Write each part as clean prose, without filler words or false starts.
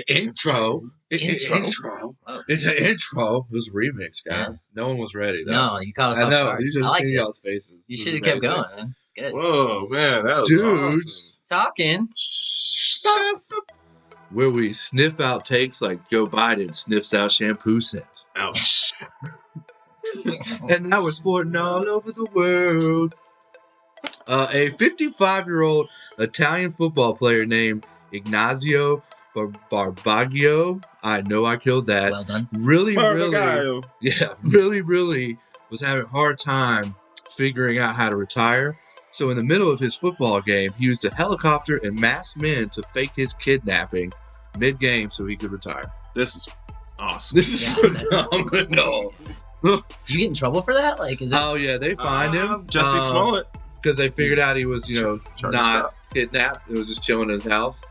Intro. Oh. It's an intro. It was a remix, guys. Yes. No one was ready, though. No, you caught us I off know. guard. You should I have liked seen it. y'all's faces. You should have kept going, man. It's good. Whoa, man, that was Dudes. Talking. Stop. Where we sniff out takes like Joe Biden sniffs out shampoo scents. awesome. Ouch. And now we're sporting all over the world. A 55-year-old Italian football player named Ignazio Barbaggio. I know I killed that. Well done. Really Barbagallo. was having a hard time figuring out how to retire. So in the middle of his football game, he used a helicopter and masked men to fake his kidnapping mid-game so he could retire. This is awesome. This is Yeah, phenomenal. Do you get in trouble for that? Like, is it? Oh yeah, they fined him. Jesse Smollett. Because they figured out he was, Charged not up. kidnapped. It was just chilling in his house.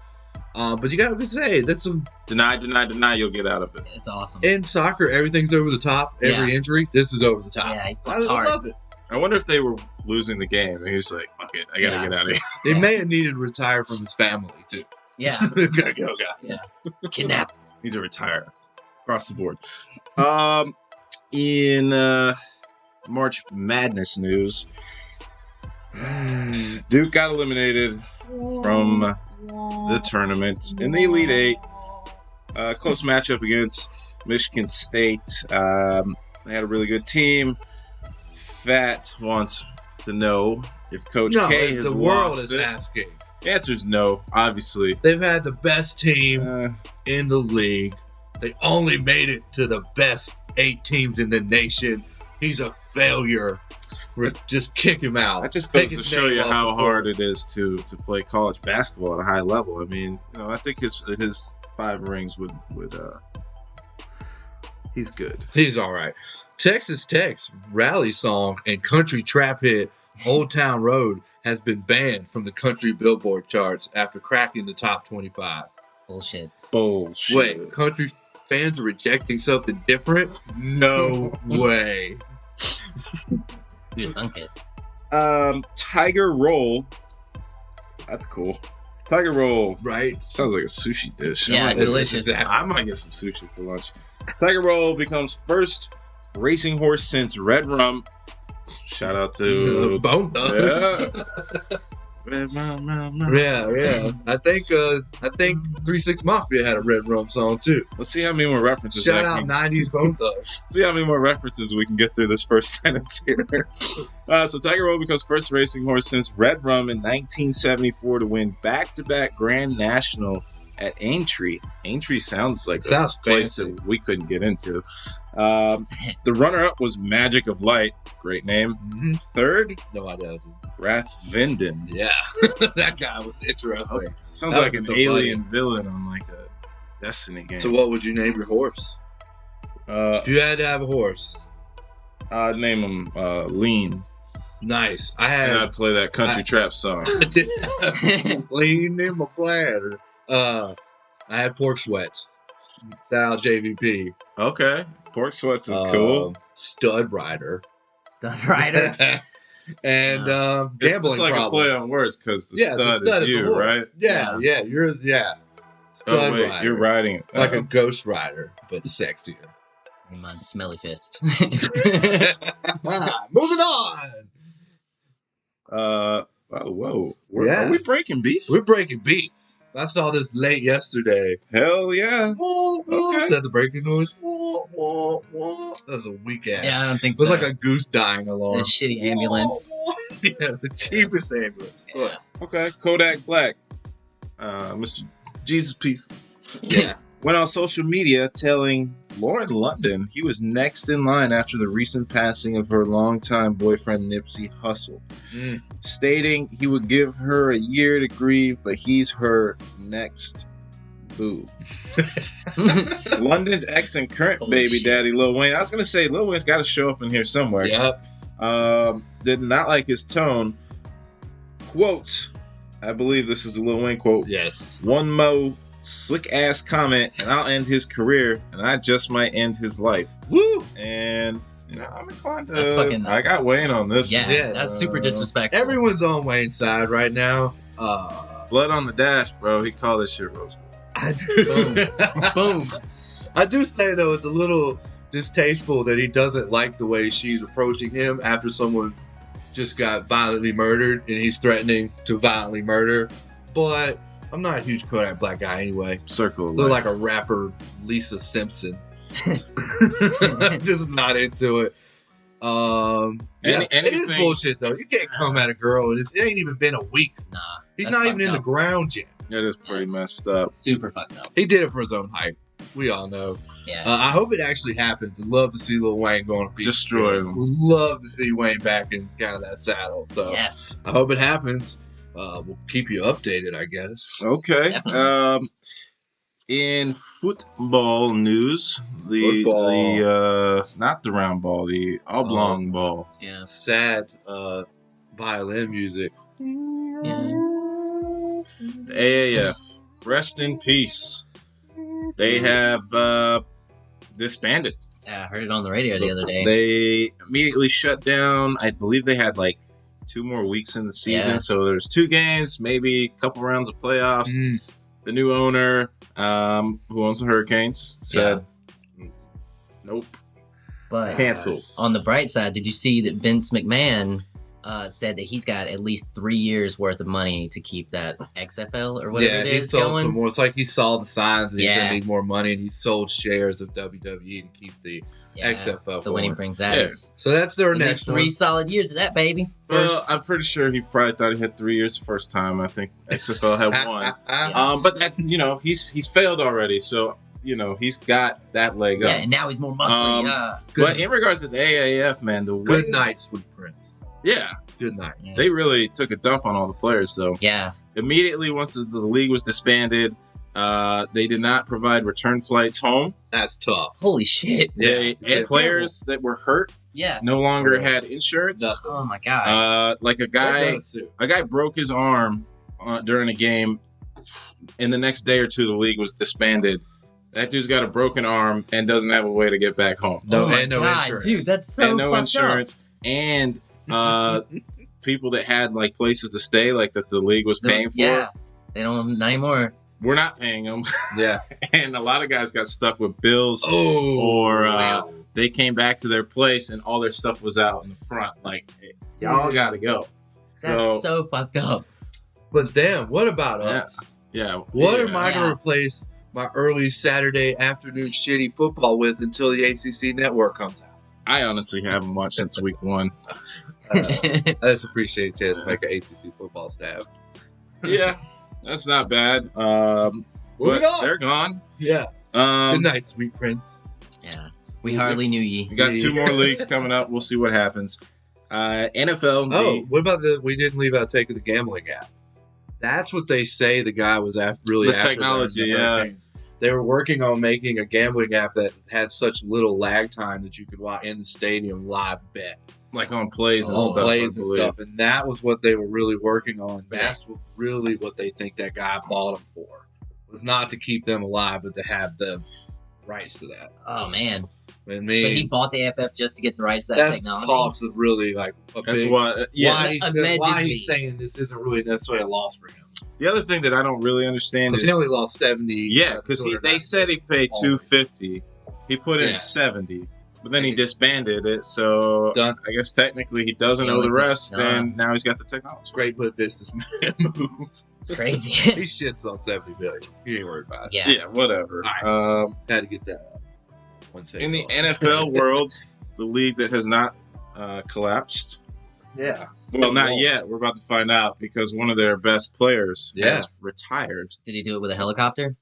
But you gotta say, that's some Deny, you'll get out of it. It's awesome. in soccer. Everything's over the top. Every injury, this is over the top. Yeah, he I flipped hard. love it. I wonder if they were losing the game and he was like, fuck it, I gotta get out of here. He may have needed to retire from his family too. Yeah. Gotta go, guys. Kidnapped. Need to retire. Across the board. In March Madness news, Duke got eliminated from the tournament in the Elite Eight. Close matchup against Michigan State. They had a really good team. Fat wants to know if Coach K has the world lost is it. asking. The answer is no, obviously. They've had the best team in the league. They only made it to the best 8 teams in the nation. He's a failure. Just kick him out. That just Take goes to his show name you off how the hard court. it is to play college basketball at a high level. I mean, I think his 5 rings would he's good. He's all right. Texas Tech's rally song and country trap hit Old Town Road has been banned from the country Billboard charts after cracking the top 25. Bullshit. Bullshit. Wait, country fans are rejecting something different? No way. You dunk it. Tiger roll. That's cool. Tiger roll Right? sounds like a sushi dish. Yeah, I might get delicious. I might get some sushi for lunch. Tiger roll becomes first racing horse since Red Rum. Shout out to Bone Thugs. yeah. Red Rum. Yeah. I think 3-6 Mafia had a Red Rum song too. Let's see how many more references. Shout I out can- 90s Bone Thugs. See how many more references we can get through this first sentence here. So Tiger Roll becomes first racing horse since Red Rum in 1974 to win back-to-back Grand National at Aintree. Aintree sounds like Sounds a place fancy. that we couldn't get into. The runner-up was Magic of Light. Great name. Mm-hmm. Third, No idea. Rathvinden. Yeah, that guy was interesting. Sounds That like was an so alien villain on like a Destiny game. So what would you name your horse? If you had to have a horse. I'd name him Lean. Nice. I And had I'd play that country trap song. lean in my bladder. I had pork sweats. Shout out JVP. Okay. Pork Sweats is cool. Stud rider. Stud rider. And gambling It's like problem. a play on words because the Yeah, stud, the is you, a horse. right? Yeah, you're stud Oh wait, rider. you're riding it. It's like a ghost rider, but sexier. Mine's Smelly Fist. Moving on. Whoa. Yeah. Are we breaking beef? We're breaking beef. I saw this late yesterday. Hell yeah. Okay. Said the breaking noise. That was a weak ass. Yeah, I don't think It so. was like a goose dying alarm. The shitty ambulance. Yeah, the cheapest ambulance. Yeah. Okay. Kodak Black. Mr. Jesus Peace. Yeah. Went on social media telling Lauren London he was next in line after the recent passing of her longtime boyfriend Nipsey Hussle, stating he would give her a year to grieve, but he's her next boo. London's ex and current Holy baby shit. daddy Lil Wayne. I was gonna say Lil Wayne's got to show up in here somewhere. Yep. Did not like his tone. Quote, I believe this is a Lil Wayne quote. Yes. One more slick ass comment and I'll end his career and I just might end his life. Woo! And I'm inclined to That's fucking- I got Wayne on this Yeah, one. Yeah, that's super disrespectful. Everyone's on Wayne's side right now. Blood on the dash, bro. He called this shit rose. I do. Boom. I do say though, it's a little distasteful that he doesn't like the way she's approaching him after someone just got violently murdered and he's threatening to violently murder. But I'm not a huge Kodak Black guy anyway. Circle. Look like a rapper, Lisa Simpson. I'm just not into it. It is bullshit though. You can't come at a girl and it ain't even been a week. Nah. He's not even in the ground yet. That is pretty messed up. Super fucked up. He did it for his own hype. We all know. Yeah. I hope it actually happens. I'd love to see Lil Wayne go on a beach. Destroy him. Would love to see Wayne back in kind of that saddle. So Yes. I hope it happens. We'll keep you updated, I guess. Okay. Definitely. In football news, the not the round ball, the oblong ball. Yeah. Sad violin music. The AAF, rest in peace. They have disbanded. Yeah, I heard it on the radio the other day. They immediately shut down. I believe they had like 2 more weeks in the season, so there's 2 games, maybe a couple rounds of playoffs. The new owner, who owns the Hurricanes, said, "Nope, But cancel." On the bright side, did you see that Vince McMahon said that he's got at least 3 years worth of money to keep that XFL or whatever it he is sold going? some more. It's like he saw the signs that he's going Yeah. to need more money, and he sold shares of WWE to keep the XFL. So when he going. brings that, Yeah. it's So that's their at least next 3 one. solid years of that, baby. Well, I'm pretty sure he probably thought he had 3 years the first time. I think XFL had 1. But that, he's failed already, so he's got that leg Yeah, up. and now he's more muscly. But in regards to the AAF, man, the Good way, night, sweet prince. yeah, Good night. they really took a dump on all the players. So Yeah. immediately once the league was disbanded, they did not provide return flights home. That's tough. Holy shit. And it's players that were hurt Yeah. no longer had insurance. Nothing. Oh my god. Like a guy broke his arm during a game, and the next day or two the league was disbanded. That dude's got a broken arm and doesn't have a way to get back home. No, oh my and no god, insurance. dude, that's so And no fucked insurance. And people that had like places to stay, like that the league was up. paying for, Yeah. They don't not anymore. we're not paying them. Yeah. And a lot of guys got stuck with bills, Oh. or Wow. they came back to their place and all their stuff was out in the front. Like, y'all got to go. That's so fucked up. But damn, what about us? Yeah. What am I Yeah. going to replace my early Saturday afternoon shitty football with until the ACC network comes out? I honestly haven't watched since week 1. I just appreciate Chance to make an ACC football staff. Yeah, that's not bad. Moving But on. they're gone. Yeah. Good night, sweet prince. Yeah. We hardly knew ye. We got 2 more leagues coming up. We'll see what happens. NFL. Oh, what about we didn't leave out taking the gambling app. That's what they say the guy was after. The technology, during the yeah. Hurricanes. They were working on making a gambling app that had such little lag time that you could watch in the stadium live bet. Like on plays and On stuff. plays I and believe. stuff. And that was what they were really working on. That's really what they think that guy bought them for. Was not to keep them alive, but to have the rights to that. Oh man. I mean, So he bought the FF just to get the rights to that that's technology. talks of really like a That's big. why. Yeah. Why Allegedly. he's saying this isn't really necessarily a loss for him. The other thing that I don't really understand Because is he only lost 70. yeah, because they said he paid $250. He put in Yeah. $70, but then he disbanded it. So Done. I guess technically he doesn't Yeah, know the like that. rest, No. and now he's got the technology. Great good businessman move. It's crazy. He shits on 70 million. He ain't worried about it. Yeah. Yeah, whatever. All Had to get that one take In the off. NFL world, the league that has not collapsed. Yeah. Well, not yet. We're about to find out because one of their best players Yeah. has retired. Did he do it with a helicopter?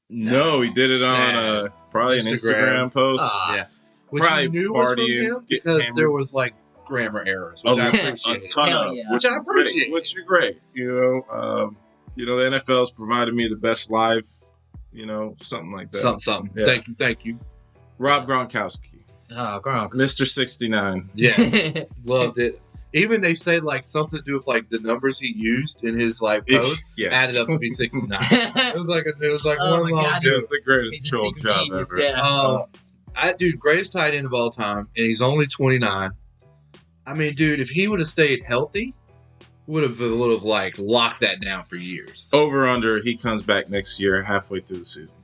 No, he did it on probably an Instagram post. Ah. Yeah. Which Probably you knew was from partying, him getting because hammered. there was like grammar errors, which I a appreciate. ton Hell of, yeah. which Which I is great, appreciate. which is great. The NFL's provided me the best live, something like that. Something. Yeah. Thank you. Rob Gronkowski, Oh, Gronk. Mr. 69. Yeah. Loved it. Even they said like something to do with like the numbers he used in his like post Yes. added up to be 69. It was like Oh one my long God. joke. It's the greatest He's a troll secret job genius, ever. yeah. Dude, greatest tight end of all time, and he's only 29. I mean, dude, if he would have stayed healthy, would have like locked that down for years. Over under, he comes back next year halfway through the season.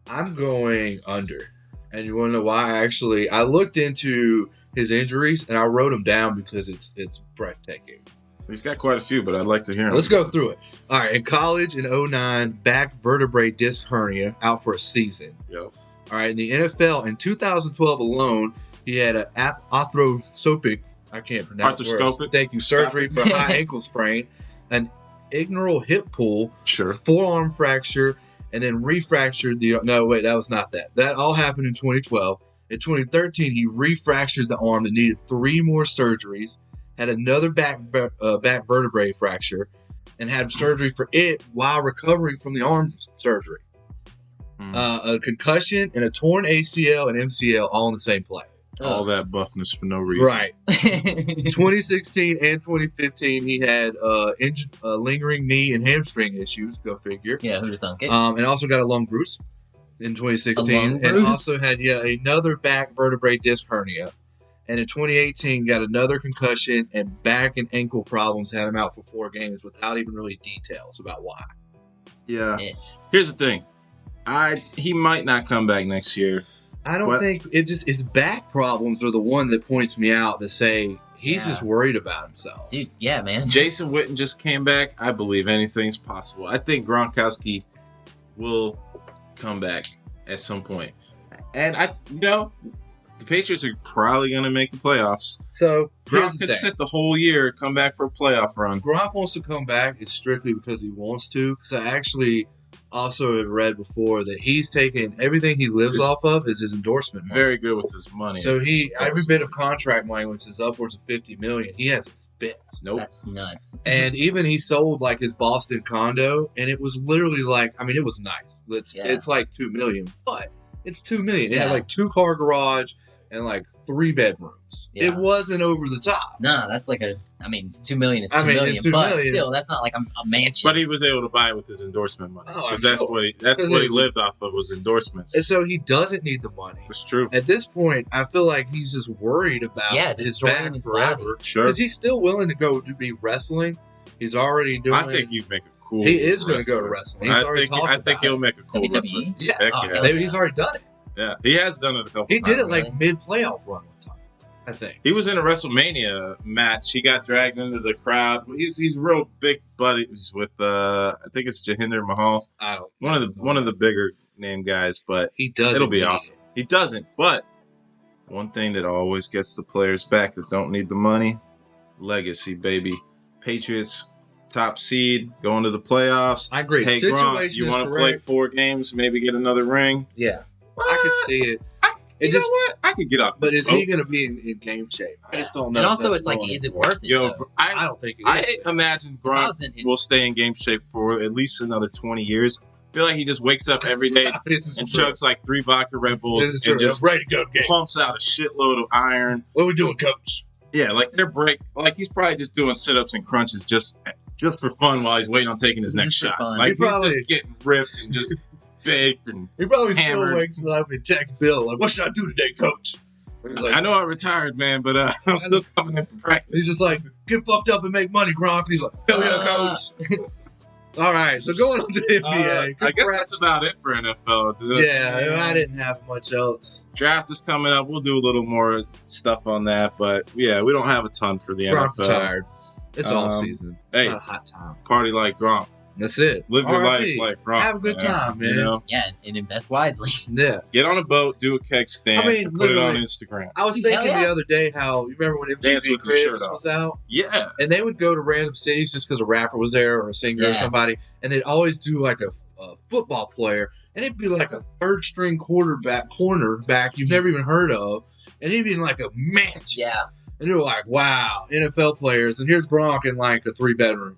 I'm going under. And you want to know why? Actually, I looked into his injuries and I wrote them down because it's breathtaking. He's got quite a few, but I'd like to hear him. Let's go through it. All right, in college in 2009, back vertebrae disc hernia, out for a season. Yep. All right, in the NFL in 2012 alone, he had an arthroscopic, I can't pronounce Arthroscopic? words. Thank you, surgery for high ankle sprain, an inguinal hip pull, Sure. forearm fracture, and then refractured the. No, wait, that was not that. That all happened in 2012. In 2013, he refractured the arm that needed 3 more surgeries, had another back vertebrae fracture, and had surgery for it while recovering from the arm surgery. A concussion and a torn ACL and MCL all in the same play. All that buffness for no reason. Right. 2016 and 2015, he had lingering knee and hamstring issues. Go figure. Yeah, who'd have thunk it? And also got a lung bruise in 2016, and also had another back vertebrae disc hernia. And in 2018, got another concussion and back and ankle problems. Had him out for 4 games without even really details about why. Yeah. Here's the thing. He might not come back next year. I don't think it just his back problems are the one that points me out to say he's just worried about himself. Dude, yeah, man. Jason Witten just came back. I believe anything's possible. I think Gronkowski will come back at some point. And the Patriots are probably going to make the playoffs. So Gronk could sit the whole year, come back for a playoff run. Gronk wants to come back. It's strictly because he wants to. Because I actually also have read before that he's taken everything he lives off of is his endorsement money. Very good with his money. So every bit of contract money, which is upwards of $50 million, he hasn't spent. Nope. That's nuts. And even he sold like his Boston condo, and it was literally like, I mean, it was nice. It's like $2 million, but it's $2 million. It had like 2-car garage and like 3 bedrooms. Yeah. It wasn't over the top. Nah, that's like $2 million is $2 million, it's $2 but million. still, that's not like a mansion. But he was able to buy it with his endorsement money. Oh, Because that's what he lived off of was endorsements. And so he doesn't need the money. It's true. At this point, I feel like he's just worried about his back his forever. body. Sure. Because he's still willing to go to be wrestling. He's already doing. I think you'd make a cool. He is going to go to wrestling. He's already talked about it. I think he'll make a cool WWE? wrestler. Yeah, Heck yeah. He's already done it. Yeah, he has done it a couple times. He did it like mid-playoff run one time, I think. He was in a WrestleMania match. He got dragged into the crowd. He's real big buddies with I think it's Jinder Mahal. I don't. One of the bigger name guys, but he doesn't. It'll be awesome. He doesn't, but one thing that always gets the players back that don't need the money, legacy, baby. Patriots, top seed, going to the playoffs. I agree. Hey, Gronk, you want to play 4 games, maybe get another ring? Yeah. I could see it. You know what? I could get up. But is he going to be in game shape? I just don't know. And also, it's like, is it worth it? I don't think it is. I imagine Gronk will stay in game shape for at least another 20 years. I feel like he just wakes up every day and chugs like 3 vodka Red Bulls and just ready to go pumps out a shitload of iron. What are we doing, coach? Yeah, like he's probably just doing sit-ups and crunches just for fun while he's waiting on taking his next shot. Fun. Like he's just getting ripped and just baked and he probably hammered. Still wakes up and texts Bill like, "What should I do today, coach?" Like, I know I retired, man, but I'm still coming in for practice. He's just like, "Get fucked up and make money, Gronk." And he's like, "Hell yeah, coach." All right, so going on to the NBA. I guess that's about it for NFL. Yeah, I didn't have much else. Draft is coming up. We'll do a little more stuff on that, but yeah, we don't have a ton for the NFL. Tired. It's all season. It's not a hot time. Party like Gronk. That's it. Live your life like Gronk. Have a good time, man. You know? Yeah, and invest wisely. Yeah. Get on a boat, do a keg stand, and put it on Instagram. I was thinking the other day how, you remember when MTV Cribs was out? Yeah. And they would go to random cities just because a rapper was there or a singer or somebody, and they'd always do like a football player, and it'd be like a third-string cornerback you've never even heard of, and he'd be in like a mansion. Yeah. And you're like, wow, NFL players, and here's Gronk in like a 3-bedroom.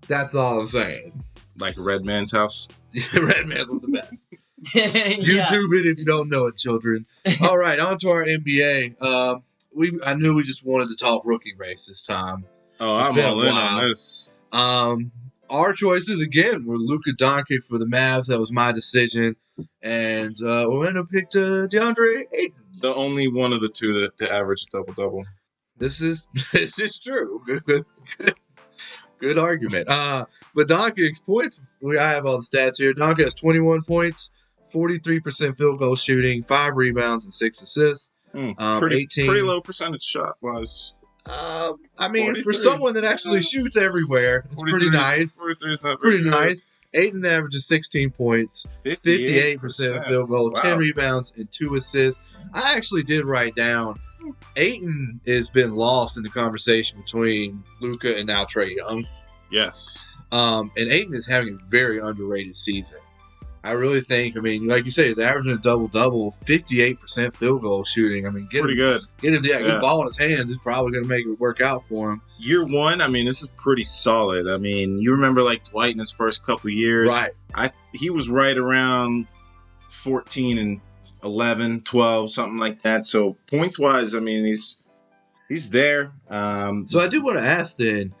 That's all I'm saying. Like a Red Man's house? Red Man's was the best. YouTube it if you don't know it, children. All right, on to our NBA. I knew we just wanted to talk rookie race this time. Oh, I'm all in on this. Our choices, again, were Luka Doncic for the Mavs. That was my decision. And we ended up picked DeAndre Ayton. The only one of the two that averaged double-double. This is true. Good Good argument. But Donkey's points, I have all the stats here. Donkey has 21 points, 43% field goal shooting, 5 rebounds, and 6 assists. Pretty low percentage shot wise. I mean, 43. for someone that actually shoots everywhere, it's pretty nice. 43 is not Pretty very nice. Aiden averages 16 points, 58% field goal, Wow. 10 rebounds, and 2 assists. I actually did write down Aiden has been lost in the conversation between Luka and now Trae Young. Yes. And Aiden is having a very underrated season. I really think, I mean, like you say, he's averaging a double-double, 58% field goal shooting. I mean, Pretty good. Get the ball in his hands is probably going to make it work out for him. Year one, I mean, this is pretty solid. I mean, you remember like Dwight in his first couple years. Right. He was right around 14 and 11, 12, something like that. So points-wise, I mean, he's there. So I do want to ask then,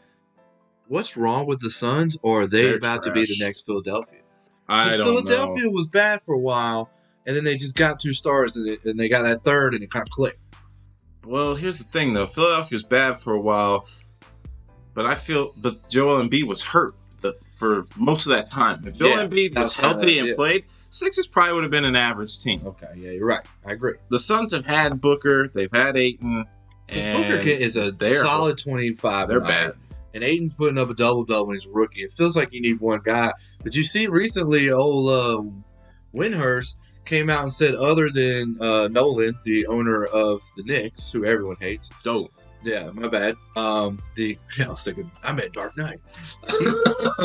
what's wrong with the Suns, or are they They're about to be trash. the next Philadelphia? I don't Philadelphia know. was bad for a while, and then they just got 2 stars, and they got that third, and it kind of clicked. Well, here's the thing, though. Philadelphia was bad for a while, but Joel Embiid was hurt for most of that time. If Joel Embiid was healthy and played, Sixers probably would have been an average team. Okay, yeah, you're right. I agree. The Suns have had Booker. They've had Ayton. And Booker is a solid 25. They're bad. And Aiden's putting up a double-double when he's a rookie. It feels like you need one guy. But you see recently, old Windhurst came out and said other than Nolan, the owner of the Knicks, who everyone hates. Dope. Yeah, my bad. I was thinking, I meant Dark Knight.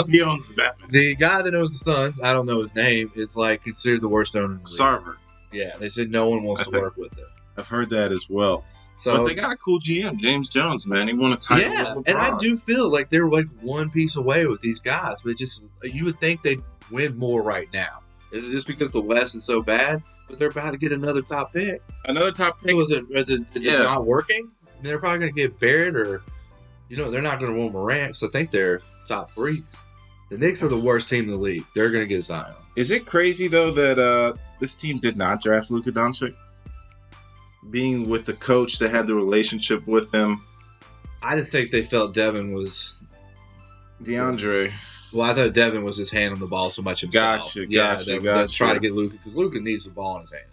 He owns Batman. The guy that owns the Suns, I don't know his name, is like considered the worst owner in the league. Sarver. Yeah, they said no one wants to work with him. I've heard that as well. So, but they got a cool GM, James Jones, man. He won a title. yeah, with and I LeBron. do feel like they're like one piece away with these guys, but just you would think they'd win more right now. Is it just because the West is so bad? But they're about to get another top pick. Another top pick. So is it not working? I mean, they're probably going to get Barrett, or they're not going to want Morant. Because I think they're top 3. The Knicks are the worst team in the league. They're going to get Zion. Is it crazy though that this team did not draft Luka Doncic? Being with the coach that had the relationship with them. I just think they felt Devin was DeAndre. Well, I thought Devin was his hand on the ball so much himself. Gotcha. Let's try to get Luka, because Luka needs the ball in his hand.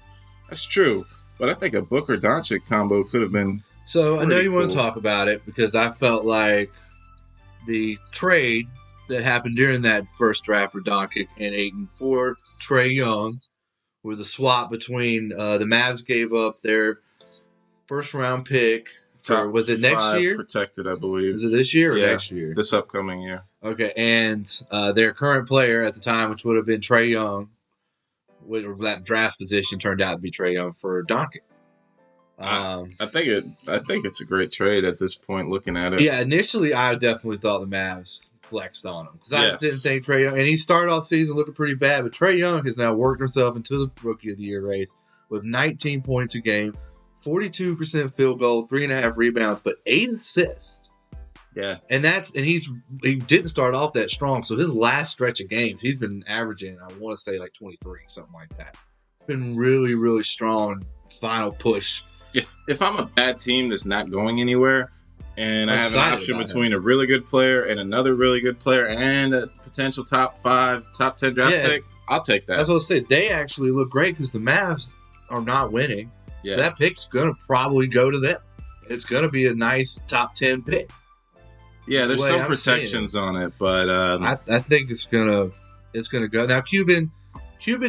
That's true. But I think a Booker Doncic combo could have been. So I know you want to cool. talk about it, because I felt like the trade that happened during that first draft for Doncic and Ayton for Trae Young, where the swap between the Mavs gave up their first round pick. Was it next year? Protected, I believe. Is it this year or next year? This upcoming year. Okay, and their current player at the time, which would have been Trae Young, that draft position turned out to be Trae Young for Doncic. I think it's a great trade at this point, looking at it. Yeah, initially I definitely thought the Mavs flexed on him, because I just didn't think Trae Young, and he started off the season looking pretty bad, but Trae Young has now worked himself into the Rookie of the Year race with 19 points a game, 42% field goal, 3.5 rebounds, but 8 assists. Yeah, and he didn't start off that strong. So his last stretch of games, he's been averaging, I want to say like 23, something like that. It's been really, really strong. Final push. If I'm a bad team that's not going anywhere, and I have an option between a really good player and another really good player and a potential top 5, top 10 draft pick, I'll take that. That's what I said. They actually look great because the Mavs are not winning. Yeah. So that pick's going to probably go to them. It's going to be a nice top 10 pick. Yeah, there's some protections on it, but I think it's gonna go. Now Cuban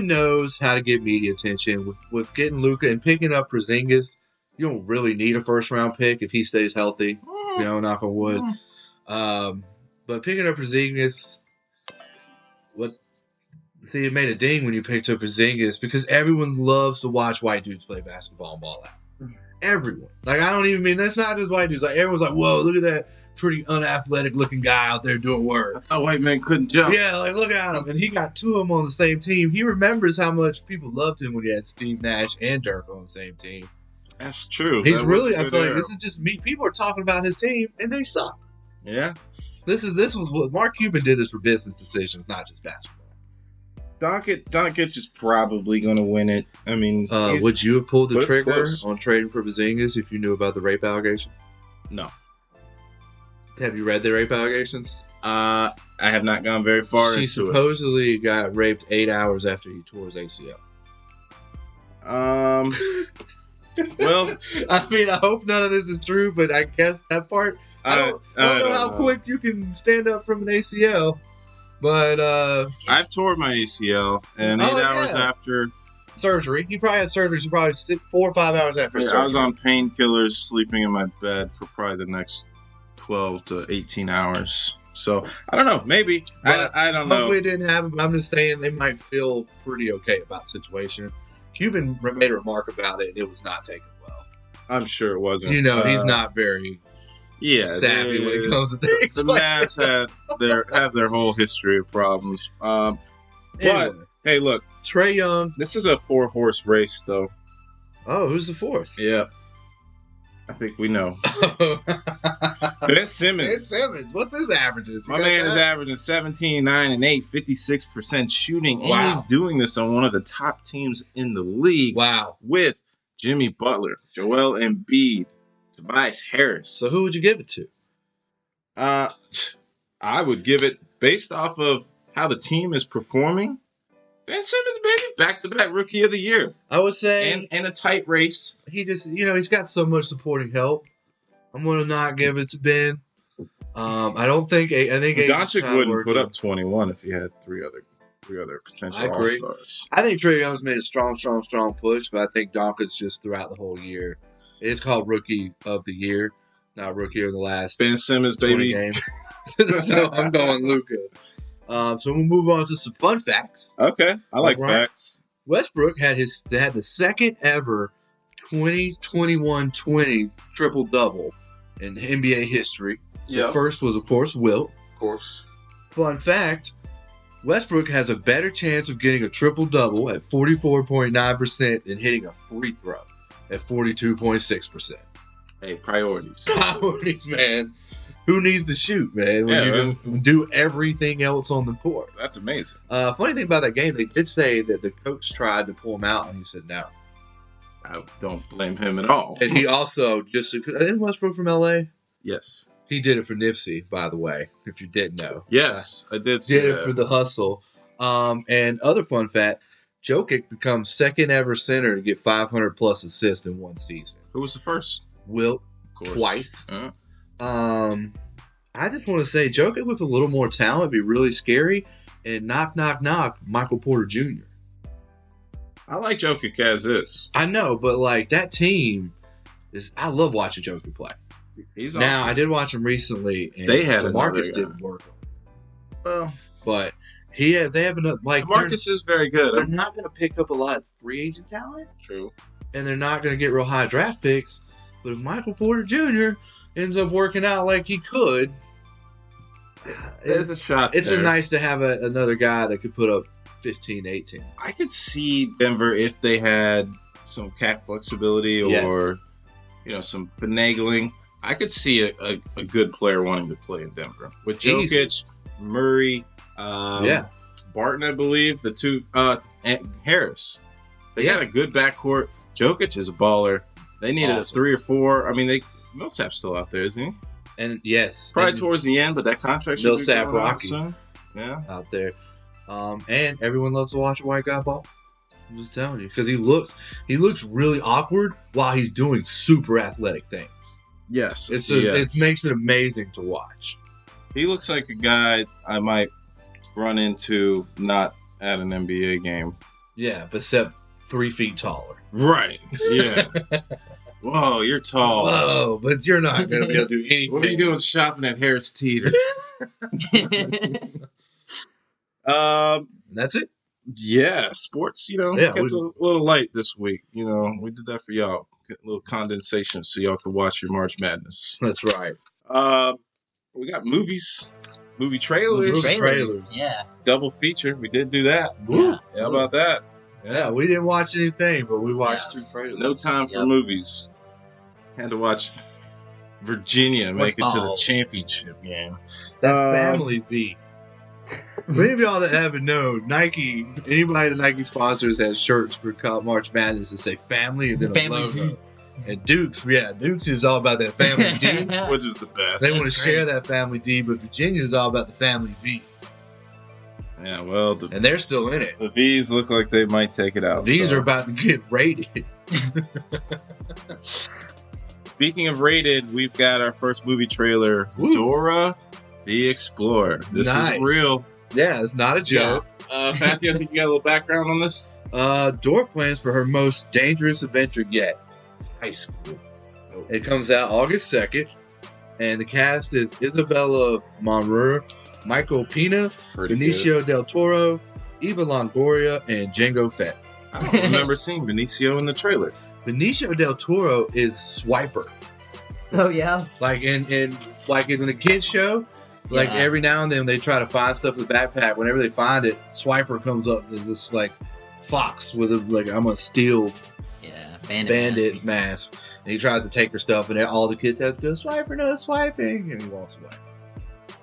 knows how to get media attention with getting Luka and picking up Porzingis. You don't really need a first round pick if he stays healthy. Knock on wood. But picking up Porzingis, it made a ding when you picked up Porzingis, because everyone loves to watch white dudes play basketball and ball out. Everyone. Like, I don't even mean, that's not just white dudes. Like, everyone's like, whoa, look at that pretty unathletic looking guy out there doing work. A white man couldn't jump. Yeah, like, look at him. And he got 2 of them on the same team. He remembers how much people loved him when he had Steve Nash and Dirk on the same team. That's true. He's really, I feel like this is just me. People are talking about his team, and they suck. Yeah. This was what Mark Cuban did this for business decisions, not just basketball. Doncic is probably going to win it. I mean, would you have pulled the trigger on trading for Porzingis if you knew about the rape allegation? No. Have you read the rape allegations? I have not gone very far She into supposedly got raped 8 hours after he tore his ACL. Well, I mean, I hope none of this is true, but I guess that part. I don't know how quick you can stand up from an ACL, but I've tore my ACL, and 8 hours after surgery, he probably had surgery. So probably 4 or 5 hours after. I was on painkillers, sleeping in my bed for probably the next 12 to 18 hours. So I don't know, maybe I don't know. Hopefully it didn't happen, but I'm just saying they might feel pretty okay about the situation. Cuban made a remark about it, and it was not taken well. I'm sure it wasn't. You know, he's not very savvy when it comes to things. The Mavs have their whole history of problems. But hey, look, Trae Young. This is a 4-horse race, though. Oh, who's the 4th? Yeah, I think we know. Ben Simmons. Ben Simmons. What's his averages? My man is averaging 17, 9, and 8, 56% shooting, Wow. and he's doing this on one of the top teams in the league. Wow. With Jimmy Butler, Joel Embiid, Tobias Harris. So who would you give it to? I would give it based off of how the team is performing. Ben Simmons, baby, back-to-back Rookie of the Year. I would say, and a tight race. He just, he's got so much supporting help. I'm gonna not give it to Ben. I don't think. I think Doncic wouldn't put up 21 if he had three other potential All-Stars. I think Trae Young's made a strong push, but I think Doncic just throughout the whole year. It's called Rookie of the Year, not Rookie of the last. Ben Simmons, 20 baby. Games. So I'm going Luka. So we'll move on to some fun facts. Okay, I like facts. Westbrook had the second ever 20-21-20 triple-double in NBA history. The first was, of course, Wilt. Of course. Fun fact, Westbrook has a better chance of getting a triple-double at 44.9% than hitting a free throw at 42.6%. Hey, priorities. Priorities, man. Who needs to shoot, man, when you can do everything else on the court? That's amazing. Funny thing about that game, they did say that the coach tried to pull him out, and he said no. I don't blame him at all. And he also isn't Westbrook from L.A.? Yes. He did it for Nipsey, by the way, if you didn't know. Yes, I did see Did that. it for the hustle. And other fun fact, Jokic becomes second ever center to get 500-plus assists in one season. Who was the first? Wilt, twice. I just want to say, Jokic with a little more talent would be really scary. And knock, Michael Porter Jr. I like Jokic as is. I know, but like that team is. I love watching Jokic play. He's now awesome. I did watch him recently, and they had DeMarcus didn't work. Well, but they have enough. Like DeMarcus is very good. They're not going to pick up a lot of free agent talent. True. And they're not going to get real high draft picks. But if Michael Porter Jr. ends up working out like he could, there's a shot. It's nice to have another guy that could put up 15, 18. I could see Denver if they had some cap flexibility or some finagling. I could see a good player wanting to play in Denver with Jokic, Murray, Barton, I believe, the two, and Harris. They got a good backcourt. Jokic is a baller. They needed a 3 or 4. I mean, Millsap's still out there, isn't he? And yes, probably towards the end, but that contract should Millsap be going Rocky soon. Out there. And everyone loves to watch a white guy ball. I'm just telling you, because he looks really awkward while he's doing super athletic things. Yes, it makes it amazing to watch. He looks like a guy I might run into not at an NBA game. Yeah, but except 3 feet taller. Right. Yeah. Whoa, you're tall. Whoa, but you're not going to be able to do anything. What are you doing shopping at Harris Teeter? That's it. Yeah, sports, kept a little light this week. We did that for y'all. Get a little condensation so y'all can watch your March Madness. That's right. We got movies, movie trailers. Yeah. Double feature. We did do that. Yeah. How about that? Yeah, we didn't watch anything, but we watched 2 trailers. No time for movies. Had to watch Virginia make it to the championship game. That family V. For any of y'all that haven't known, anybody that Nike sponsors has shirts for March Madness that say family and then a logo. And Dukes is all about that family D. Which is the best. They want to That's share great. that family D, but Virginia's all about the family V. Yeah, well, And they're still in it. the V's look like they might take it out. These so. are about to get rated. Speaking of rated, we've got our first movie trailer, Woo. Dora the Explorer. This Nice. is real. Yeah, it's not a joke. Fatthew, I think you got a little background on this. Dora plans for her most dangerous adventure yet, high school. It comes out August 2nd, and the cast is Isabella Monroe, Michael Pena, Pretty Benicio del Toro, Eva Longoria, and Django Fett. good. I don't remember seeing Benicio in the trailer. Benicio del Toro is Swiper. Oh yeah. Like in the kids show, like Yeah. every now and then they try to find stuff in the backpack. Whenever they find it, Swiper comes up as this like fox with a like I'm gonna steal Yeah. bandit mask. And he tries to take her stuff, and all the kids have to go Swiper, no swiping, and he walks away.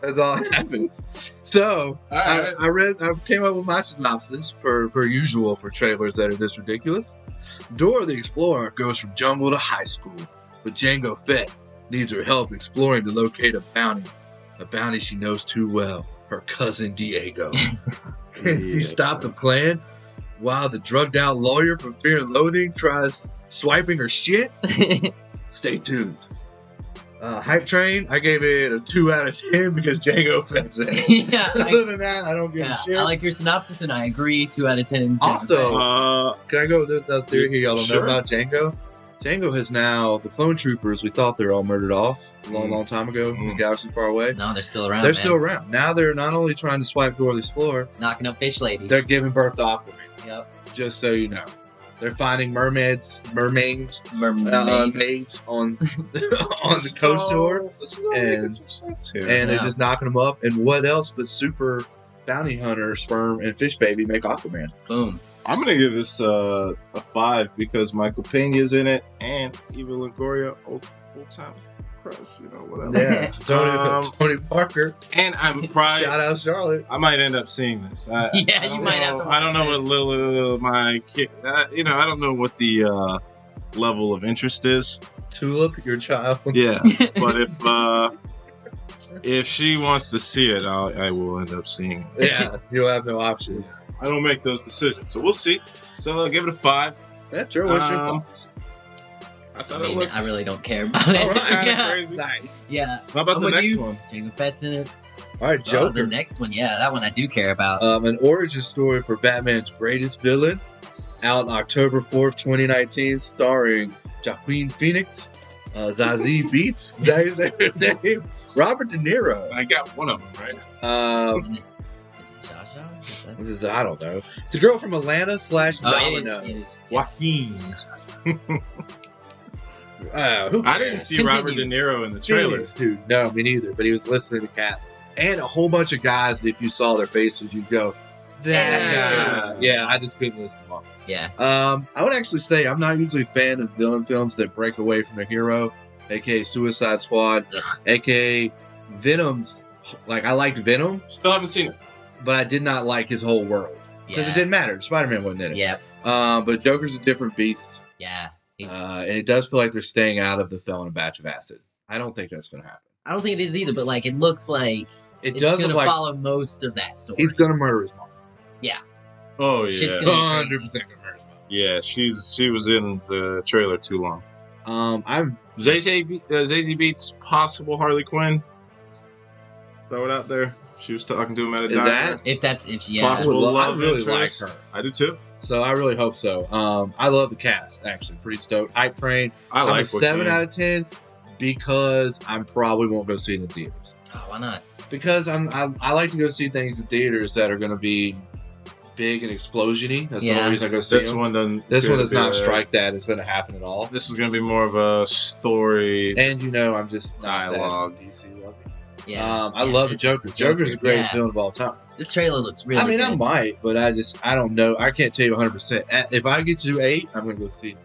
That's all that happens. So Alright. I came up with my synopsis per usual for trailers that are this ridiculous. Dora the Explorer goes from jungle to high school, but Django Fett needs her help exploring to locate a bounty she knows too well, her cousin Diego. Can she stop the plan while the drugged out lawyer from Fear and Loathing tries swiping her shit? Stay tuned. Hype Train, I gave it a 2 out of 10 because Django Fett's in it. Yeah. Other than that, I don't give a shit. I like your synopsis, and I agree. 2 out of 10. Also, can I go with the theory here y'all don't Sure. know about Django? Django has now, the clone troopers, we thought they were all murdered off a long time ago in a galaxy far away. No, they're still around. They're man. still around. Now they're not only trying to swipe Dora the Explorer, knocking up fish ladies. they're giving birth to Aquaman. Yep. Just so you know. They're finding mermaids maids on on the coast shore, This is all and- making some sense here. and they're Yeah. just knocking them up. And what else but super bounty hunter, sperm, and fish baby make Aquaman? Boom. I'm gonna give this a 5 because Michael Pena's in it and Eva Longoria, old time crush, whatever. Yeah, Tony Parker. And I'm probably Shout out Charlotte. I might end up seeing this. I You might have to I don't watch know what this. little my kid. I don't know what the level of interest is. Tulip, your child. Yeah, but if she wants to see it, I will end up seeing it. Yeah, you'll have no option. I don't make those decisions, so we'll see. So I'll give it a 5. Yeah, sure. What's your Um, thoughts? I I thought mean, it looked I really don't care about it. All right, yeah. crazy. Nice. Yeah. How about I'm the with next you. one? Jango Fett's in it. All right, The Joker. next one, yeah, that one I do care about. An origin story for Batman's greatest villain, out October 4th, 2019, starring Joaquin Phoenix, Zazie Beetz, that is her name, Robert De Niro. I got one of them right. Isn't it- is it Jar Jar? Is that- This is, I don't know. It's a girl from Atlanta / Oh, it Domino. is. Joaquin. Who I didn't see Continue. Robert De Niro in the trailer. Phoenix, dude. No, me neither. But he was listening to the cast. And a whole bunch of guys that if you saw their faces, you'd go, that Yeah. guy. Yeah, I just couldn't list them all. Yeah. I would actually say I'm not usually a fan of villain films that break away from their hero, aka Suicide Squad, Ugh. aka Venom's. Like, I liked Venom, Still haven't seen it. but I did not like his whole world. Because Yeah. it didn't matter. Spider-Man wasn't in it. Yeah. But Joker's a different beast. Yeah. He's, And it does feel like they're staying out of the throwing a batch of acid. I don't think that's going to happen. I don't think it is either, but like it looks like It it's does gonna look like follow most of that story. he's going to murder his mom. Oh yeah, Shit's gonna- 100% going to murder his mom. yeah. She was in the trailer too long. I'm Zazie Beetz possible Harley Quinn. Throw it out there. She was talking to him at a Is diner. that- if yeah. Possible I love really like interest. her. I do too. So I really hope so. I love the cast, actually. Pretty stoked. Hype Train. I I'm like a 7 Joaquin. out of 10 because I probably won't go see it in theaters. Oh, why not? Because I like to go see things in theaters that are going to be big and explosion-y. That's the Yeah. only reason I go see This them. one doesn't. This one does appear to not be a- strike that it's going to happen at all. This is going to be more of a story. And I'm just not Dialogue. that DC loving. Yeah. I Yeah, love the this Joker. Joker's the greatest yeah. villain of all time. This trailer looks really I mean, I good. might, but I don't know. I can't tell you 100%. If I get to 8, I'm going to go see it.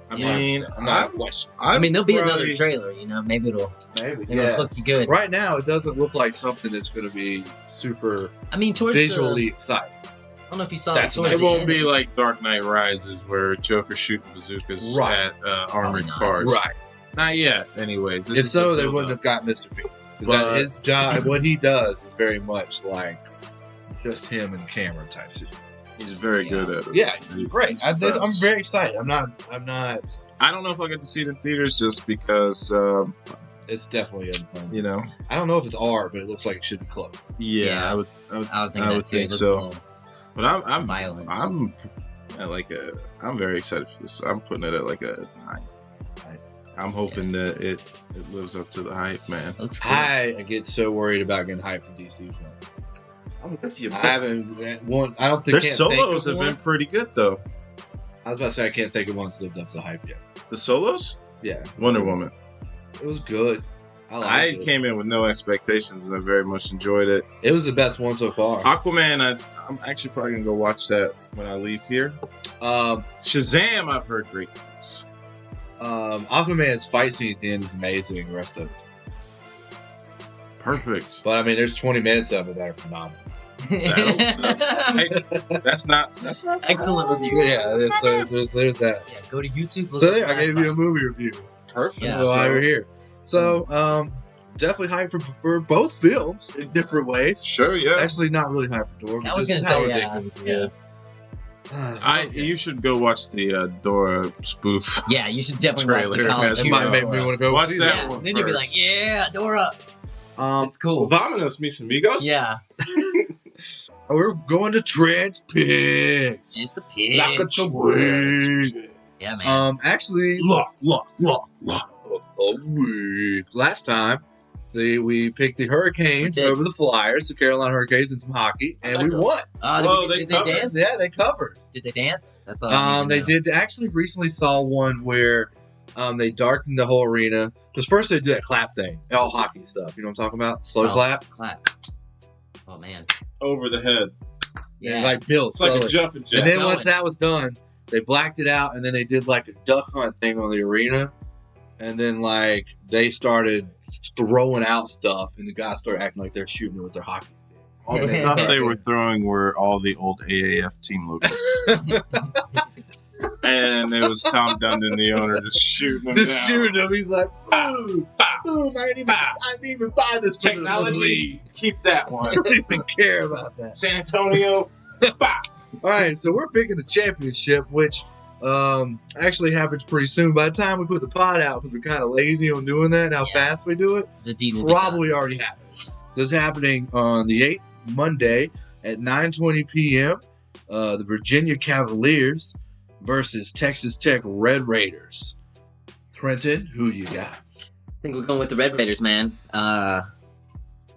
I Yeah. mean, I'm not questioning. I mean, there'll be another probably- trailer, maybe it'll Maybe. hook you good. Right now, it doesn't look like something that's going to be super I mean, towards visually exciting. don't know if you saw That's that. It won't be like Dark Knight Rises where Joker shooting bazookas Right. at armored not. cars. Right. Not yet, anyways. This If is so, the they build-up. wouldn't have got Mr. Phoenix. But- Because his job, what he does, is very much like just him and the camera type situation. He's very good at it. Yeah, he's great. He's I'm the best. very excited. I'm not. I don't know if I'll get to see it in theaters just because, It's definitely a. you know. I don't know if it's R, but it looks like it should be close. Yeah, Yeah. I would I was thinking that too. It think looks so. a little But I'm violence. I'm at like I'm very excited for this. I'm putting it at like a 9. I'm hoping that it lives up to the hype, man. looks cool. I get so worried about getting hyped for DC films. I'm with you. I haven't one. I don't think Their can't solos think have of been pretty good though. I was about to say I can't think of one that's lived up to the hype yet. The solos, Yeah, Wonder Woman. it was good. I I liked it. came in with no expectations and I very much enjoyed it. It was the best one so far. Aquaman, I'm actually probably gonna go watch that when I leave here. Shazam, I've heard great things. Aquaman's fight scene at the end is amazing. The rest of it, Perfect. but I mean, there's 20 minutes of it that are phenomenal. That's not Excellent review. Yeah, so there's that. Yeah, go to YouTube. Look So up there, I Last gave you a Fight. movie review. perfect. Yeah. While you're here. So, definitely hyped for both films in different ways. Sure, yeah. Actually, not really hyped for Dora. I was just gonna how say, yeah. ridiculous it Yeah. is. You should go watch the Dora spoof. Yeah, you should definitely watch the Trailer college has It humor. might make me want to go Watch see that Yeah, one then you'll be like, first. yeah, Dora. It's cool. Vamonos, mis amigos. Yeah, We're going to Trans Pigs. just a pig. Like a twig. Yeah, man. Actually, last time we picked the Hurricanes We did. over the Flyers, the Carolina Hurricanes, and some hockey, and we won. Well, Did they covered. they dance? Yeah, they covered. Did they dance? That's all. I need to They know. did actually recently saw one where they darkened the whole arena. Because first they do that clap thing, all hockey stuff. You know what I'm talking about? Slow Oh, clap. Clap. Oh man. Over the head. Yeah. Like build It's like a slowly. jumping jack. And then going. once that was done, they blacked it out, and then they did like a duck hunt thing on the arena, and then like they started throwing out stuff, and the guys started acting like they're shooting it with their hockey sticks. All the stuff they were throwing were all the old AAF team logos. And it was Tom Dundon, the owner, just shooting them Just down. shooting him. He's like, boom, boom. I didn't even buy this for the league. Technology, keep that I one. don't even care about that. San Antonio, bah. All right, so we're picking the championship, which actually happens pretty soon. By the time we put the pod out, because we're kind of lazy on doing that, how Yeah. fast we do it, The deed will be done. probably already happened. This is happening on the 8th, Monday at 9:20 p.m. The Virginia Cavaliers versus Texas Tech Red Raiders. Trenton, who you got? I think we're going with the Red Raiders, man.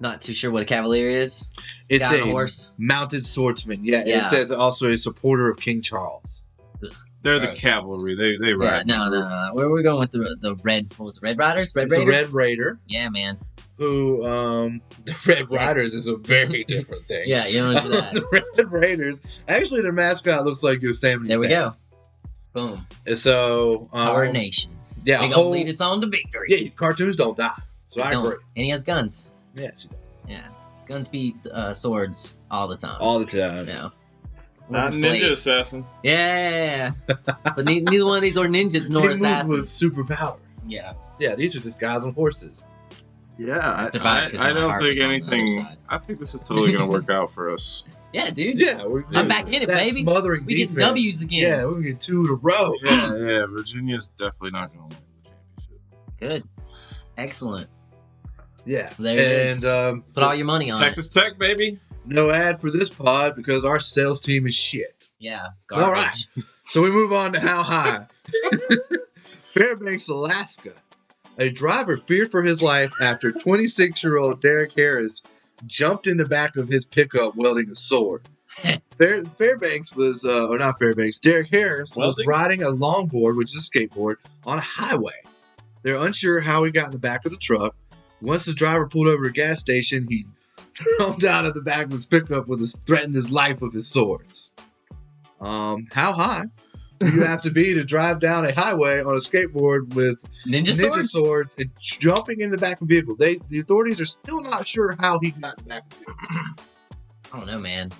Not too sure what a Cavalier is. It's Guy on a a horse. mounted swordsman. Yeah, Yeah. it says also a supporter of King Charles. They're the Gross. cavalry. They Yeah, ride. no. We're going with the Red. What was it, Red Riders? Red It's a Raiders. Red Raider, Yeah, man. who the Red Riders is a very different thing. Yeah, you don't do that. The Red Raiders, actually, their mascot looks like Yosemite There we Sam. go. Boom. And so, Tar Nation. yeah, They gonna lead us on to victory. yeah, cartoons don't die. So I Don't. agree. And he has guns. Yes, he does. Yeah. Guns beat swords all the time. All the time. Yeah. Not Unless it's Ninja Blade. Assassin. Yeah. But neither one of these are ninjas He nor moves with assassins. superpower. Yeah. Yeah, these are just guys on horses. Yeah, I survived because I my don't heart think was on the anything. other side. I think this is totally going to work out for us. Yeah, dude. Yeah, I'm back in it, that baby. Smothering We get defense. W's again. Yeah, we're gonna get 2 in a row. Yeah, Virginia's definitely not going to win the championship. Good. Excellent. Yeah, There it is. and Put all your money on Texas Tech, baby. no ad for this pod because our sales team is shit. it. Yeah. All Garbage. right. So we move on to How High. Fairbanks, Alaska. A driver feared for his life after 26-year-old Derek Harris jumped in the back of his pickup wielding a sword. Fairbanks was, or not Fairbanks, Derek Harris was Welding? riding a longboard, which is a skateboard, on a highway. They're unsure how he got in the back of the truck. Once the driver pulled over to a gas station, he jumped out of the back of his pickup with threatened his life with his swords. How high do you have to be to drive down a highway on a skateboard with Ninja ninja swords? swords and jumping in the back of a vehicle? The authorities are still not sure how he got in the back of the vehicle. I don't know, man.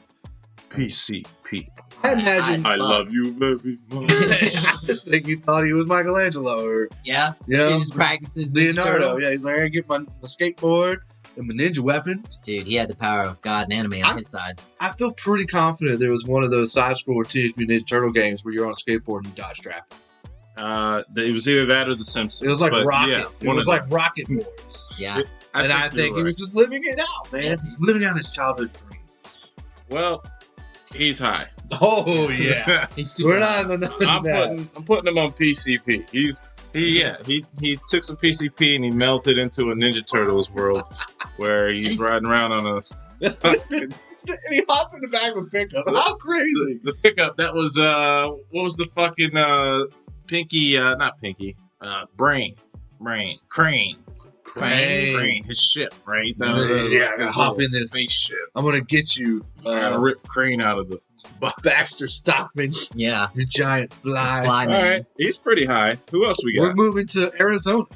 PCP. I imagine. I love you very much. I just think he thought he was Michelangelo or Yeah. you know, He just practices Leonardo. Yeah, he's like, I get my skateboard and my ninja weapons. Dude, he had the power of God and anime on his side. I feel pretty confident there was one of those side-scroller Teenage Mutant Ninja Turtle games where you're on a skateboard and you dodge traffic. It was either that or The Simpsons. It was like Rocket. Yeah, it was like Rocket Boys. Yeah. I think he was just living it out, man. He's living out his childhood dreams. Well, he's high. Oh yeah. He's super We're not in the I'm putting him on PCP. He took some PCP and he melted into a Ninja Turtles world where he's riding around on a. He hopped in the back of a pickup. How crazy! The pickup that was what was the fucking Pinky? Not Pinky. Crane. His ship, right? That was, yeah, I gotta hop in this spaceship. I'm gonna get you. Gonna rip Crane out of the. Baxter Stockman. Yeah. You giant fly. Fly All man. right, he's pretty high. Who else we got? We're moving to Arizona.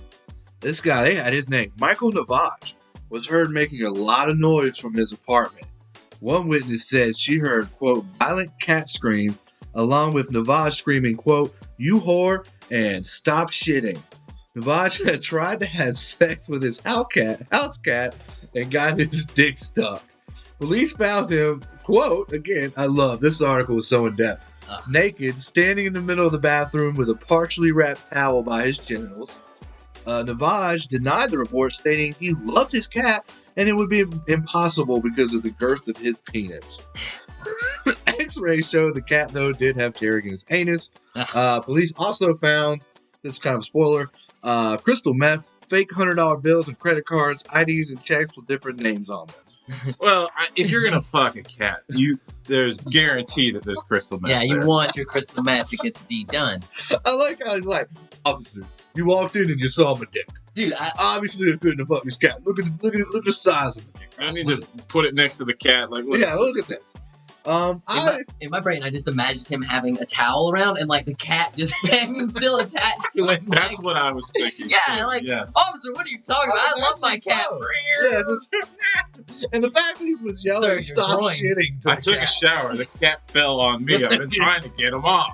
This guy, they had his name. Michael Navage was heard making a lot of noise from his apartment. One witness said she heard, quote, violent cat screams, along with Navage screaming, quote, you whore, and stop shitting. Navage had tried to have sex with his house cat and got his dick stuck. Police found him, quote, again, I love this article is so in depth, naked, standing in the middle of the bathroom with a partially wrapped towel by his genitals. Navage denied the report, stating he loved his cat and it would be impossible because of the girth of his penis. X-rays showed the cat, though, did have tearing in his anus. Police also found, this is kind of a spoiler, crystal meth, fake $100 bills and credit cards, IDs, and checks with different names on them. Well, if you're gonna fuck a cat, there's guarantee that there's crystal meth. Yeah, you there. want your crystal meth to get the deed done. I like how he's like, officer, you walked in and you saw my dick. Dude, Obviously, I couldn't have fucked this cat. Look at the size of the dick. Don't you just put it next to the cat? Like, Yeah, look at this. in my brain, I just imagined him having a towel around and like the cat just hanging still attached to him. That's what I was thinking. Yeah, too. like, yes. officer, what are you talking about? I love my cat. Yeah, and the fact that he was yelling, Sir, stop you're shitting to I the took a cat. shower. The cat fell on me. I've been trying to get him off.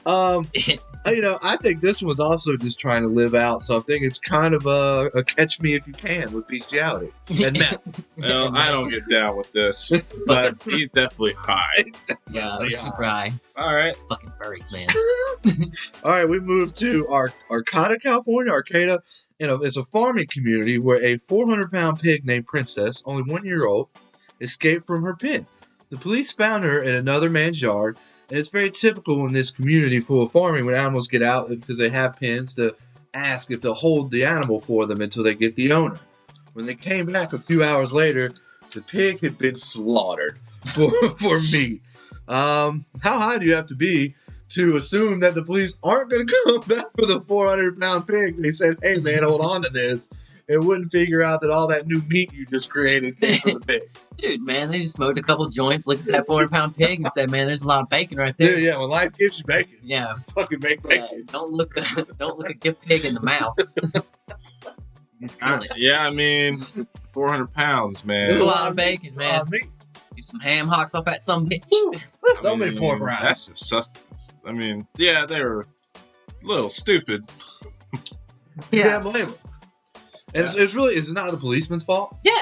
I think this one's also just trying to live out something. It's kind of a catch me if you can with bestiality and meth. Well, I don't get down with this, but he's definitely high. Yeah, super high. All right. Fucking furries, man. All right, we moved to Arcata, California. Arcata, it's a farming community where a 400-pound pig named Princess, only 1 year old, escaped from her pen. The police found her in another man's yard. And it's very typical in this community full of farming when animals get out because they have pens to ask if they'll hold the animal for them until they get the owner. When they came back a few hours later, the pig had been slaughtered for meat. How high do you have to be to assume that the police aren't going to come back with a 400-pound pig? They said, hey, man, hold on to this. And wouldn't figure out that all that new meat you just created came from the pig. Dude, man, they just smoked a couple joints, looked at that 400-pound pig, and said, "Man, there's a lot of bacon right there." Dude, yeah, when life gives you bacon, Yeah, fucking make bacon. don't look a gift pig in the mouth. Just kill it. Yeah, I mean, 400 pounds, man. There's a lot of bacon, A lot man. of meat. Do some ham hocks off that some bitch. So many pork rinds. That's just sustenance. I mean, yeah, they were a little stupid. Yeah, blame them. And it's really, it's not the policeman's fault. Yeah,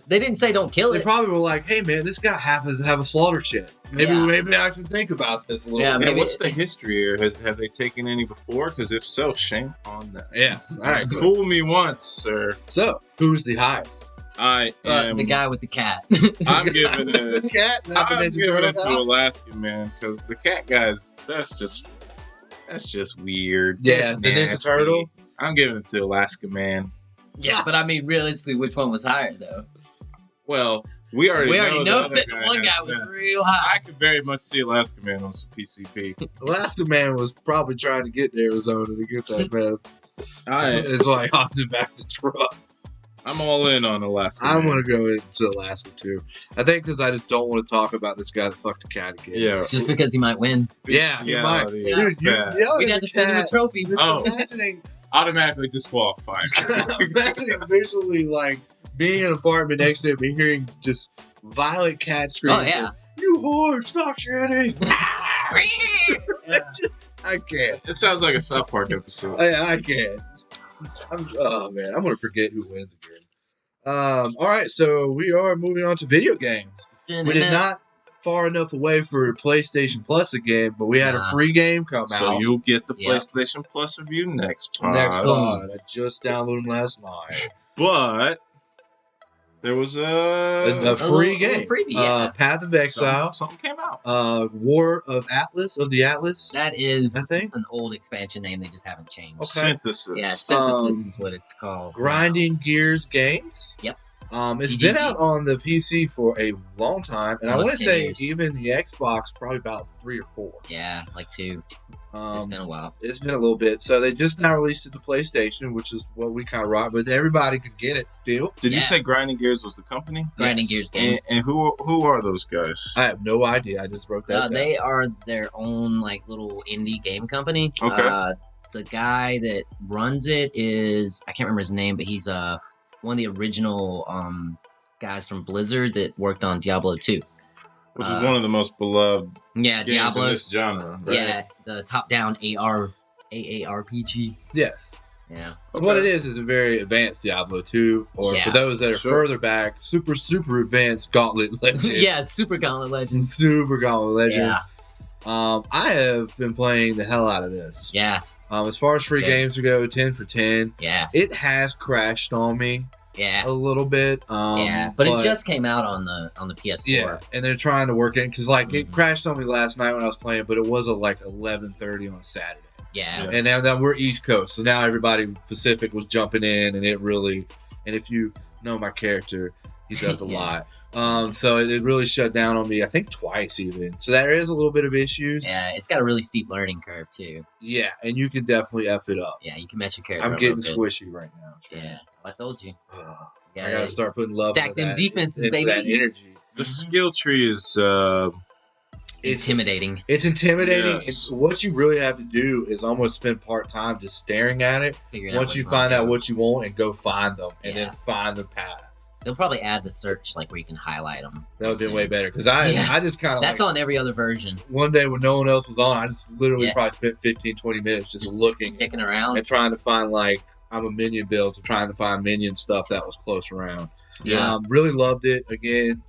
they didn't say don't kill They it. probably were like, hey man, this guy happens to have a slaughter shed. Maybe I should think about this a little Yeah, bit. Yeah, maybe- what's the history here? Have they taken any before? Because if so, shame on them. Yeah. All right. Cool. Fool me once, sir. So, who's the highest? I am. The guy with the cat. I'm giving it. The cat. Not the I'm Ninja giving it to Turtle. Alaskan man because the cat guys. That's just weird. Yeah, That's the Ninja nasty. Turtle. I'm giving it to Alaska man. Yeah, but I mean, realistically, which one was higher though? Well, we already know that the one guy was real high. I could very much see Alaska man on some PCP. Alaska man was probably trying to get to Arizona to get that mess. It's like hopping back the truck. I'm all in on Alaska. I'm man. gonna go into Alaska too. I think because I just don't want to talk about this guy that fucked a cat again. Yeah. Just because he might win. Yeah, he might. Bestiality Yeah. is Dude, you bad. yelling We'd at have the to send him a cat. trophy. Just Oh. imagining Automatically disqualified. imagining visually like being in an apartment next to him and hearing just violent cat screams. Oh, yeah. You whore, stop shitting. I can't. It sounds like a South Park episode. I can't. Oh man, I'm gonna forget who wins again. All right, so we are moving on to video games. We did not far enough away for PlayStation Plus again, but we had a free game come out. So you'll get the PlayStation Plus review next pod. Next pod. I just downloaded them last night. But there was a free game. Freebie, Path of Exile. Something came out. War of the Atlas. That is I think an old expansion name. They just haven't changed. Okay. Synthesis. Yeah, Synthesis is what it's called. Grinding Gears Games. Yep. It's been out on the PC for a long time, and I want to say years. even the Xbox probably about 3 or 4. Yeah, like 2. It's been a while. It's been a little bit. So they just now released it to PlayStation, which is what we kind of rock, but everybody could get it still. Did you say Grinding Gears was the company? Grinding Gears Games. And who are those guys? I have no idea. I just wrote that down. They are their own like little indie game company. Okay. The guy that runs it is, I can't remember his name, but he's one of the original guys from Blizzard that worked on Diablo 2. Which is one of the most beloved games Diablo's in this genre, right? Yeah, the top-down AARPG. Yes. Yeah. So what it is a very advanced Diablo 2, or for those that are further back, super advanced Gauntlet Legends. Yeah, Super Gauntlet Legends. Super Gauntlet Legends. Yeah. I have been playing the hell out of this. Yeah. As far as free games go, 10 for 10. Yeah. It has crashed on me. Yeah. A little bit. But it just came out on the PS4. Yeah, and they're trying to work it because it crashed on me last night when I was playing, but it was at like 11:30 on a Saturday. Yeah. And now we're East Coast, so now everybody Pacific was jumping in, and it really. And if you know my character, he does a lot. So it really shut down on me, I think twice even. So there is a little bit of issues. Yeah, it's got a really steep learning curve too. Yeah, and you can definitely F it up. Yeah, you can mess your character I'm getting squishy right now. Yeah, I told you. I gotta start putting love stack them defenses, into baby. that energy. The skill tree is intimidating. It's intimidating. Yes. And what you really have to do is almost spend part time just staring at it. Once you find out what you want, and go find them, and then find the paths. They'll probably add the search like where you can highlight them. That would be way better because I just kind of that's on every other version. One day when no one else was on, I just literally probably spent 15-20 minutes just looking, sticking around, and trying to find I'm a minion build, so trying to find minion stuff that was close around. Yeah, really loved it. Again,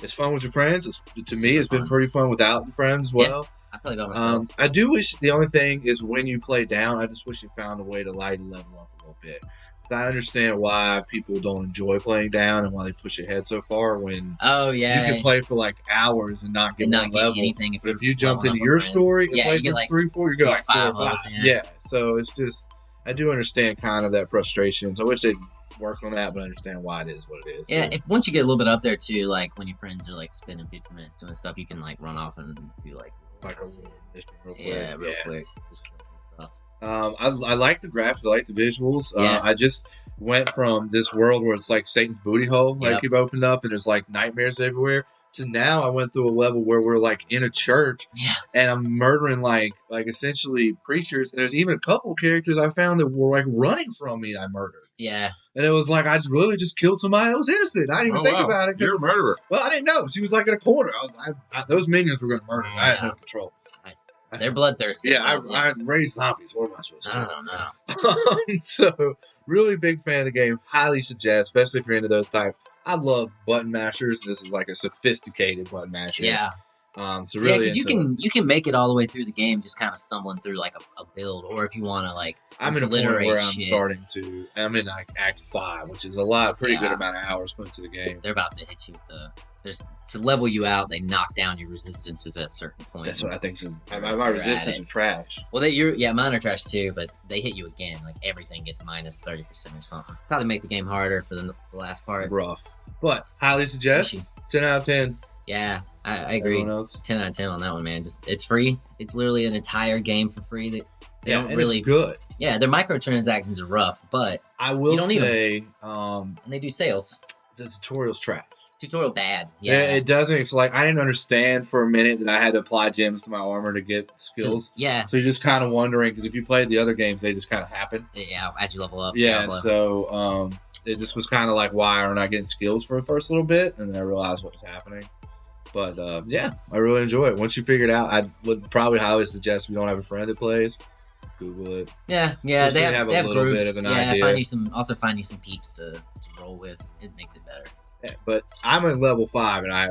it's fun with your friends. To me, it's been pretty fun without friends as well. I played by myself. I do wish the only thing is when you play down, I just wish you found a way to level up a little bit. I understand why people don't enjoy playing down and why they push ahead so far when you can play for hours and not get one level. Anything if you jumped into your story and played for 3, 4, you go 4 or 5. Yeah, so it's just I do understand kind of that frustration. So I wish they'd work on that, but I understand why it is what it is. Yeah, once you get a little bit up there too, when your friends are spending 15 minutes doing stuff, you can run off and do a mission real quick. Yeah, real quick, just kill some stuff. I like the graphics. I like the visuals. I just went from this world where it's like Satan's booty hole, you've opened up, and there's nightmares everywhere, to now I went through a level where we're in a church, and I'm murdering essentially preachers. And there's even a couple characters I found that were running from me. I murdered. Yeah. And it was I really just killed somebody that was innocent. I didn't even think about it. You're a murderer. Well, I didn't know. She was in a corner. Those minions were going to murder me. I had no control. They're bloodthirsty. Yeah, I raised zombies. What am I supposed to do? I don't know. So, really big fan of the game. Highly suggest, especially if you're into those type. I love button mashers. This is a sophisticated button masher. Yeah. So really, because you can make it all the way through the game, just kind of stumbling through a build, or if you want to I'm in a point where I'm in Act 5, which is pretty good amount of hours put into the game. They're about to hit you with to level you out. They knock down your resistances at a certain point. That's what I think. My resistance is trash. Well, mine are trash too, but they hit you again. Everything gets minus 30% or something. That's how they make the game harder for the last part. Rough, but highly suggest. 10 out of 10. Yeah, I agree. 10 out of 10 on that one, man. It's free. It's literally an entire game for free. That they don't really it's good. Yeah, their microtransactions are rough, but I will say, and they do sales. The tutorial's trash. Tutorial bad. Yeah, it doesn't. It's I didn't understand for a minute that I had to apply gems to my armor to get skills. Yeah. So you're just kind of wondering, because if you played the other games, they just kind of happen. Yeah, as you level up. Yeah, so it just was kind of why aren't I getting skills for the first little bit? And then I realized what was happening. But yeah, I really enjoy it. Once you figure it out, I would probably highly suggest if you don't have a friend that plays, Google it. Yeah, Just they to have have a little groups. bit of an idea. Find you some peeps to roll with. It makes it better. Yeah, but I'm at level 5, and I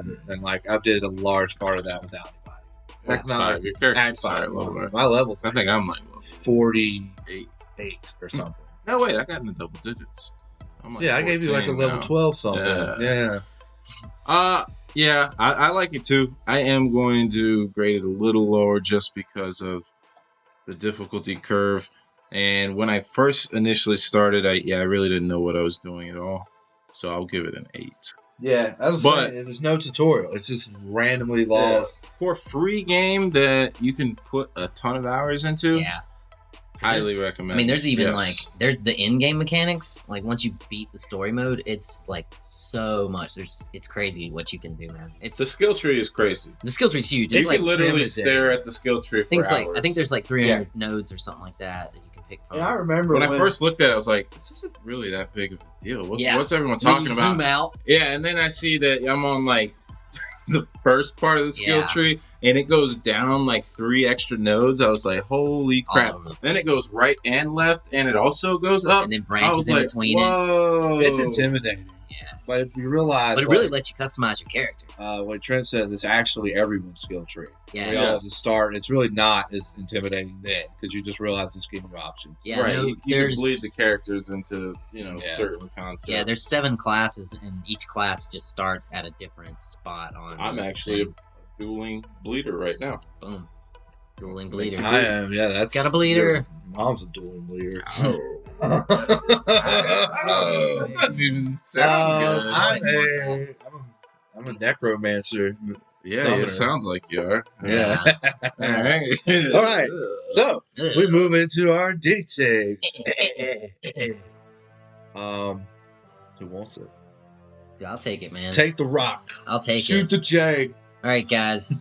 did a large part of that without anybody. That's not like your character's actually higher level. my level's I think I'm like level 48 or something. No, wait, I got in the double digits. I'm like I gave you like a 14 level now. 12 something. Yeah. Yeah, I like it too. I am going to grade it a little lower just because of the difficulty curve. And when I first initially started, I really didn't know what I was doing at all. So I'll give it an 8. Yeah, I was saying, there's no tutorial. It's just randomly lost. For a free game that you can put a ton of hours into, Yeah. highly recommend. I mean, there's even Yes. there's the in-game mechanics. Like once you beat the story mode, it's like so much. It's crazy what you can do, man. The skill tree is crazy. The skill tree's huge. You It's can like literally stare at the skill tree for hours. I think there's like 300 nodes or something like that you can pick from. And I remember When I first looked at it, I was like, this isn't really that big of a deal. What's everyone When talking you about? Zoom out. Yeah, and then I see that I'm on like the first part of the skill Yeah. tree, and it goes down like 3 extra nodes. I was like, holy crap. All over the Then it place. goes right and left, and it also goes up. And then I branches was in like, between it. whoa. It's intimidating. Yeah. But if you realize, But it really lets you customize your character. what Trent says, it's actually everyone's skill tree. Yeah, We it all is. have to start. It's really not as intimidating then because you just realize it's giving you options. Yeah, right, no, you can there's bleed the characters into, Yeah. certain concepts. yeah, there's 7 classes, and each class just starts at a different spot on. I'm the actually thing. a dueling bleeder right now. Boom, dueling bleeder. I am. Yeah, that's Got a bleeder. your Mom's a dueling bleeder. That didn't sound good. I'm a necromancer. Yeah, Summoner. it sounds like you are. Yeah. All right. All right. So we move into our dictates. Who wants it? Dude, I'll take it, man. Take the rock. I'll take Shoot it. the jag. All right, guys.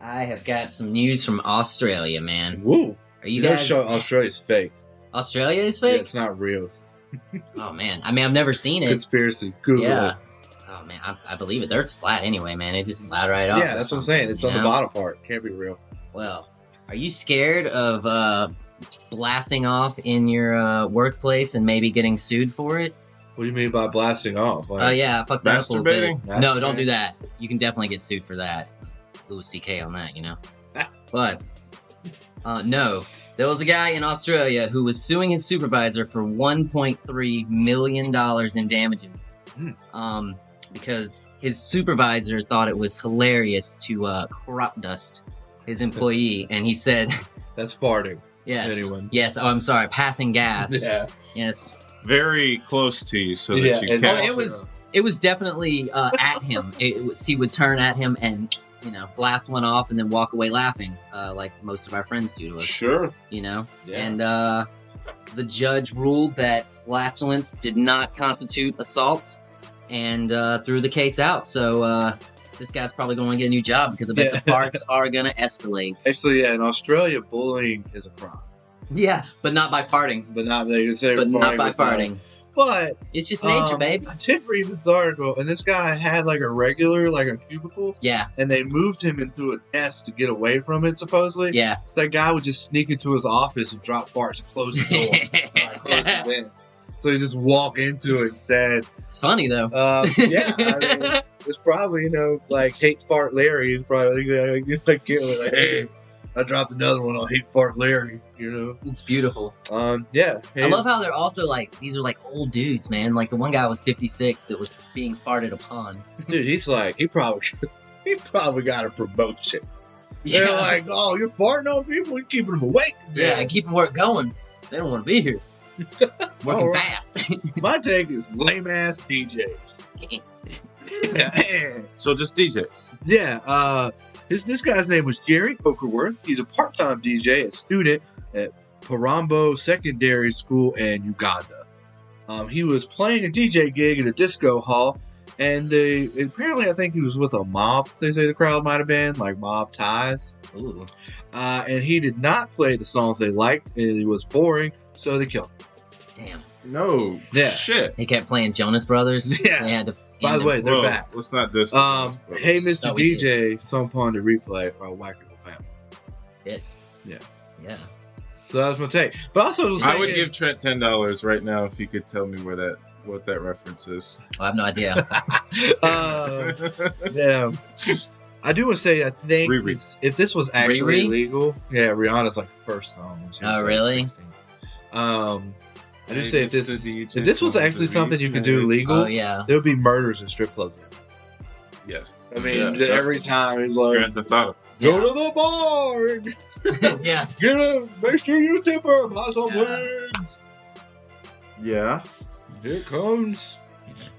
I have got some news from Australia, man. Woo. Are you know, guys? Australia's fake. Australia is Yeah, fake? it's not real. Oh man, I mean, I've never seen it. Conspiracy. Google Yeah. it. Oh man, I believe it. The Earth's flat anyway, man. It just slide right off. Yeah, or that's what I'm something, saying. It's you on the know? bottom part. Can't be real. Well, are you scared of blasting off in your workplace and maybe getting sued for it? What do you mean by blasting off? Oh yeah, I fucked that up a little bit. Masturbating? No, don't do that. You can definitely get sued for that. Louis C.K. on that, you know. But no, there was a guy in Australia who was suing his supervisor for $1.3 million in damages. Because his supervisor thought it was hilarious to crop dust his employee, and he said, That's farting. "Yes, Anyone. yes. Oh, I'm sorry, passing gas. Yeah. Yes." Very close to you, so Yeah, that you and- can. Oh, it was definitely at him. He would turn at him and blast one off and then walk away laughing, like most of our friends do to us. Sure. Yeah. Yeah. And the judge ruled that flatulence did not constitute assaults and threw the case out. So this guy's probably going to get a new job because I bet the parts are going to escalate. Actually, yeah, in Australia, bullying is a crime. Yeah, but not by farting. But not they can say But not by was not- farting. But It's just nature, babe. I did read this article, and this guy had like a cubicle, Yeah, and they moved him into a desk to get away from it. Supposedly, yeah. So that guy would just sneak into his office and drop farts and close the door, close the vents. So he just walk into it instead. It's funny though. Yeah, I mean, it's probably like Hate Fart Larry. He's probably like, hey, I dropped another one on Hate Fart Larry. It's beautiful. Yeah. I love how they're also these are old dudes, man. Like the one guy was 56 that was being farted upon. Dude, he's like, he probably got a promotion. They're like, oh, you're farting on people, you're keeping them awake. Yeah, keep them work going. They don't want to be here. Working All right. fast. My take is lame ass DJs. So just DJs. Yeah, this guy's name was Jerry Okerworth. He's a part-time DJ, a student at Parambo Secondary School in Uganda. He was playing a DJ gig at a disco hall, and apparently I think he was with a mob. They say the crowd might have been like mob ties. Ooh. And he did not play the songs they liked, and it was boring, so they killed him. Damn. No. Yeah. Shit. They kept playing Jonas Brothers. Yeah. They had to By the way, they're Whoa, back. let's not diss. Hey, Mr. No, we DJ, Some Pond to Replay, or Wackerville Family. Yeah. So that's my take. But also, I would give Trent $10 right now if he could tell me what that reference is. I have no idea. Yeah. I do want to say, I think Riri. if this was actually Riri? legal, yeah, Rihanna's like the first song. When she was, Oh, like, really? 16. I do Hey, say if Mr. DJ, this was come actually to something you could do replay. legal, Oh yeah. there would be murders in strip clubs. Yes. I mean, Yeah, every time he's like, Grand Theft Auto. go to the bar and Yeah. get a, make sure you tip her, buy some Yeah. wings. Yeah. Here comes,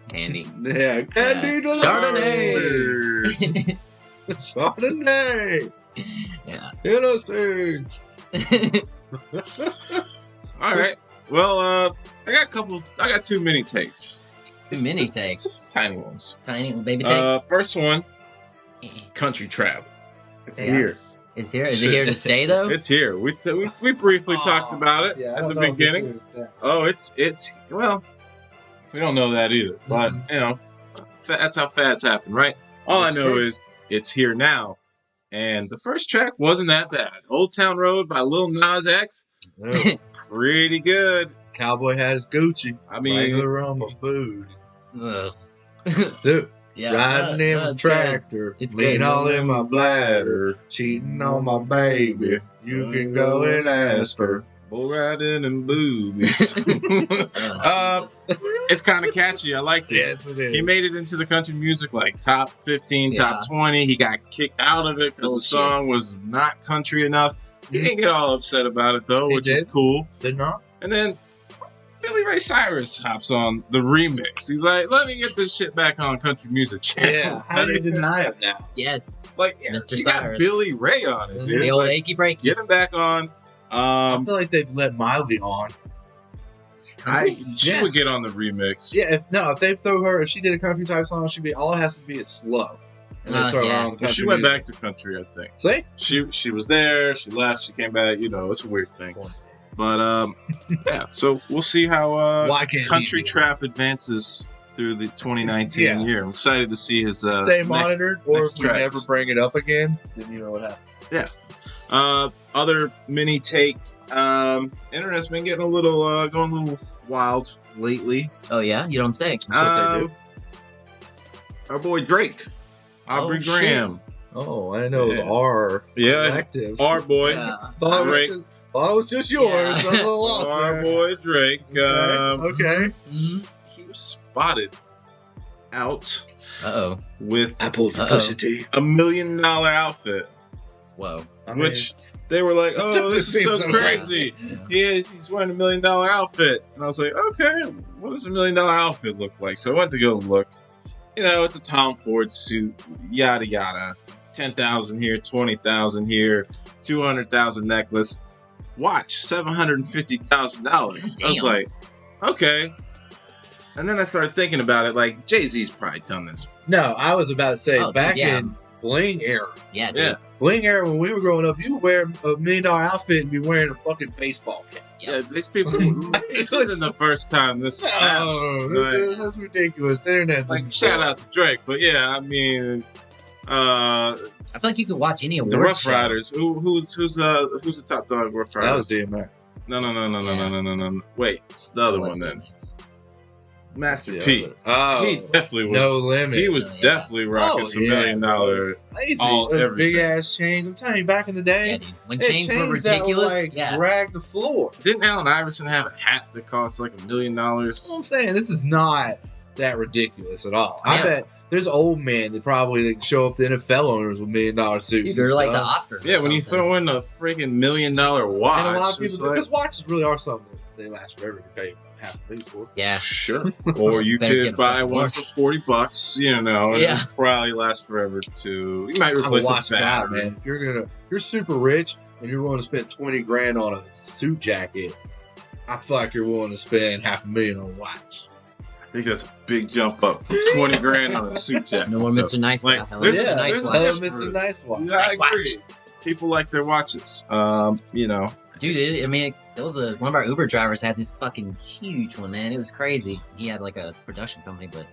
Candy. yeah, Candy Chardonnay. Chardonnay. Yeah. In a stage. All right. Well, I got two mini takes. Too many takes. Tiny ones. Tiny little baby takes. First one, country travel. It's Yeah. here. Is it here to stay though? It's here. We briefly talked about it at the beginning. Oh, it's well, we don't know that either. But you know, that's how fads happen, right? All That's I know true. is it's here now. And the first track wasn't that bad. Old Town Road by Lil Nas X, Yeah. pretty good. Cowboy hat is Gucci. I mean, Regular on my booty. Ugh. Dude, Yeah. riding in my tractor. It's lean good. all in my bladder. Cheating on my baby. You can go and ask her. bull riding and boobies. It's kind of catchy. I like it. Yes, it is. He made it into the country music like top 15, Yeah. top 20. He got kicked out of it because the Bullshit. song was not country enough. He didn't get all upset about it though, He which is did. cool. Did not? And then Billy Ray Cyrus hops on the remix. He's like, "Let me get this shit back on country music channel." Yeah. How do you deny it now? Yeah, it's Like, yeah, Mr. you got Cyrus. Billy Ray on it, dude. the old Like, achy breaky. get him back on. I feel like they've let Miley on. She Yes. would get on the remix. Yeah, if they throw her, if she did a country type song, she'd be all it has to be is slow. And then throw Yeah. her on But country she went music. back to country, I think. See? She was there. She left. She came back. You know, it's a weird thing. But yeah. So we'll see how Why can't country he do it? trap advances through the 2019 Yeah. year. I'm excited to see his Stay monitored, or next if we tracks. never bring it up again, then you know what happened. Other mini take. Internet's been getting a little going a little wild lately. Oh yeah, you don't say. That's what they do. Our boy Drake, Aubrey Oh, shit. Graham. Oh, I didn't know it was Yeah. our Yeah, collective. our boy. Yeah. thought, Drake. thought it was just yours. Yeah. That's a little off Our there. boy Drake. Okay. Mhm. He was spotted out Uh-oh. with I pulled the Uh-oh. Pusha T. $1 million outfit, Whoa. I mean, which they were like, "Oh, Doesn't this is seem so so crazy." Yeah, he's wearing $1 million outfit, and I was like, "Okay, what does $1 million outfit look like?" So I went to go look. You know, it's a Tom Ford suit, yada yada. 10,000 here, 20,000 here, 200,000 necklace. Watch, $750,000. I was Damn. like, okay. And then I started thinking about it, like Jay-Z's probably done this. no, I was about to say Oh, dude, back yeah. in Bling era. Yeah, dude. Yeah. Bling era, when we were growing up, you would wear $1 million outfit and be wearing a fucking baseball cap. Yeah, these people. This isn't the first time this has happened. Oh, Right. that's ridiculous. The internet. Like, shout out to Drake, but yeah, I mean, I feel like you could watch any award the Rough show. Riders. Who's the top dog? Rough That was Riders. DMX. No. Wait, it's the other What's one that then. means? Master The P. other- Oh, He definitely was. no limit. He was Oh, yeah. definitely rocking some $1 million. Lazy. all Those everything. big ass chains. I'm telling you, back in the Yeah, day, dude. When they had chains were chains that would, ridiculous, like, yeah. drag the floor. Didn't Allen Iverson have a hat that cost like $1 million? That's what I'm saying. This is not that ridiculous at all. I Yeah. bet there's old men that probably like, show up to NFL owners with $1 million suits. Dude, they're and like the stuff. Oscars. Yeah, or when you something. throw in a freaking $1 million watch, And a lot of it's people, like, because watches really are something that they last forever. You pay half a million for. Yeah. sure. Or you Better could get a buy fucking one watch. for $40, you know, and Yeah. it'll probably last forever too. You might I'm a replace a watch guy, battery. man. If you're super rich and you're willing to spend $20,000 on a suit jacket, I feel like you're willing to spend $500,000 on a watch. I think that's a big jump up from $20,000 on a suit jacket. No more Mr. Nice Guy. Like, Hello, there's- Mr. Nice there's Watch. Hello, Mr. Nice Watch. Yeah, I Nice watch. agree. People like their watches. You know, Dude, I mean, there was one of our Uber drivers had this fucking huge one, man. It was crazy. He had like a production company, but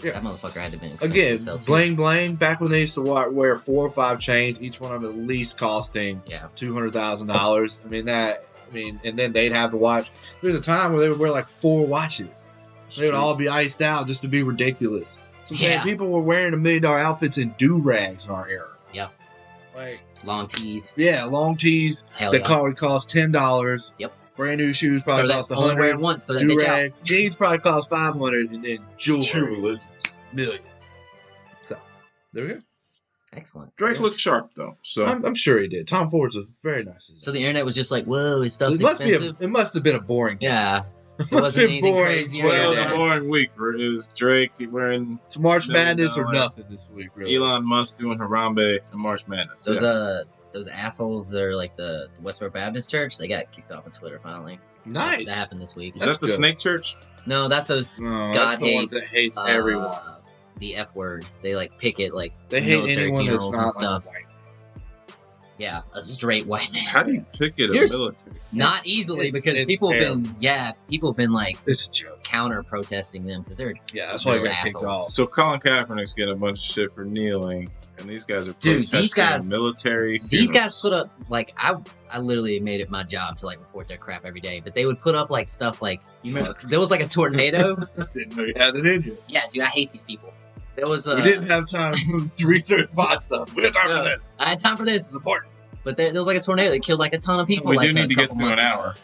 Yeah. That motherfucker had to be expensive Again, as hell, too. bling bling. Back when they used to wear 4 or 5 chains, each one of them at least costing Yeah. $200,000. And then they'd have the watch. There's a time where they would wear like 4 watches. They would all be iced out just to be ridiculous. So I'm saying Yeah. people were wearing $1 million outfits in do-rags in our era. Yep. Like, Long tees. yeah, long tees Hell that yeah. would cost $10. Yep. Brand new shoes probably Throw that, cost only wear it $100. once, throw that bitch out. Do-rag. Jeans probably cost $500, and then True jewelry religion. $1 million. So there we go. Excellent. Drake Yeah. looked sharp though, so I'm sure he did. Tom Ford's a very nice designer. So the internet was just like, whoa, his stuff's It must expensive. it must have been a boring. Yeah. It There must wasn't have been anything boring. crazy. well, it was Yeah. a boring week. Is Drake wearing It's March $1 million Madness or nothing this week, really. Elon Musk doing Harambe and March Madness? Those Yeah. those assholes that are like the Westboro Baptist Church, they got kicked off of Twitter finally. Nice. That happened this week. Is that the good. Snake Church? No, that's those No, God that's the ones hates that hate everyone. The F word. They like picket like They hate military anyone that's funerals not and stuff. like white. Yeah, a straight white man. How do you picket a Here's- military? Not easily It's- because it's people have terrible. been like It's a joke. counter protesting them because they're Yeah, that's why he They're got kicked assholes. off. So Colin Kaepernick's getting a bunch of shit for kneeling, and these guys are Dude, protesting these guys- military. these guys funerals. put up like I literally made it my job to like report their crap every day, but they would put up like stuff like you remember there was like a tornado. Didn't know you had it in you. Yeah, dude, I hate these people. There was We didn't have time to research bot stuff. We had time No. for that. I had time for This this, is important. but there was like a tornado that killed like a ton of people. We like, do need a to get couple to an months ago. hour.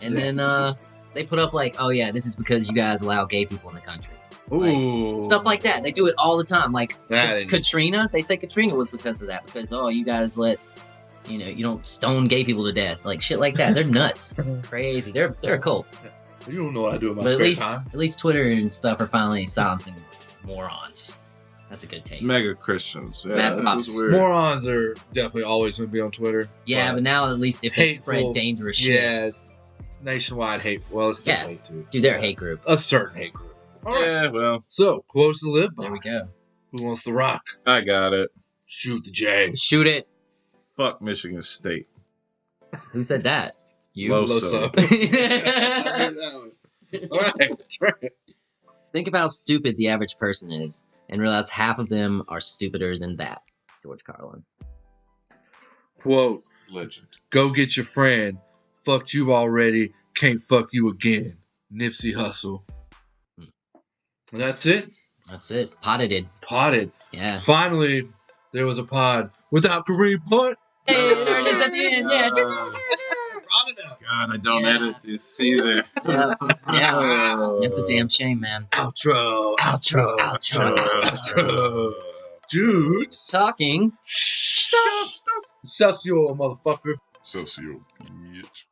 And then they put up like, oh yeah, this is because you guys allow gay people in the country. Ooh. Stuff like that. They do it all the time. Like That is- Katrina, they say Katrina was because of that. Because oh, you guys let, you don't stone gay people to death. Like shit like that. They're nuts, crazy. They're a cult. You don't know what I do in my But spare time. at least Twitter and stuff are finally silencing morons. That's a good take. Mega Christians. Yeah, Mad this props. is weird. Morons are definitely always going to be on Twitter. Yeah, but now at least if they Hateful. spread dangerous shit, Yeah. Nationwide hate. Well, it's still Yeah. hate too. dude, they're a hate group. A certain hate group. All right. Yeah, well, So, quotes to live by. There we go. Who wants the rock? I got it. Shoot the J. Shoot it. Fuck Michigan State. Who said that? You. Loso. All right. Think of how stupid the average person is, and realize half of them are stupider than that. George Carlin. Quote, Legend. go get your friend. Fucked you already. Can't fuck you again. Nipsey Hussle. And that's it. That's it. Potted. Potted. Yeah. Finally, there was a pod without Kareem Punt. Hey, there it is at the end. Yeah. Brought it up. God, I don't Yeah. edit this either. Yeah. It's a damn shame, man. Outro. Outro. Dudes. Talking. Socio, motherfucker. Socio bitch.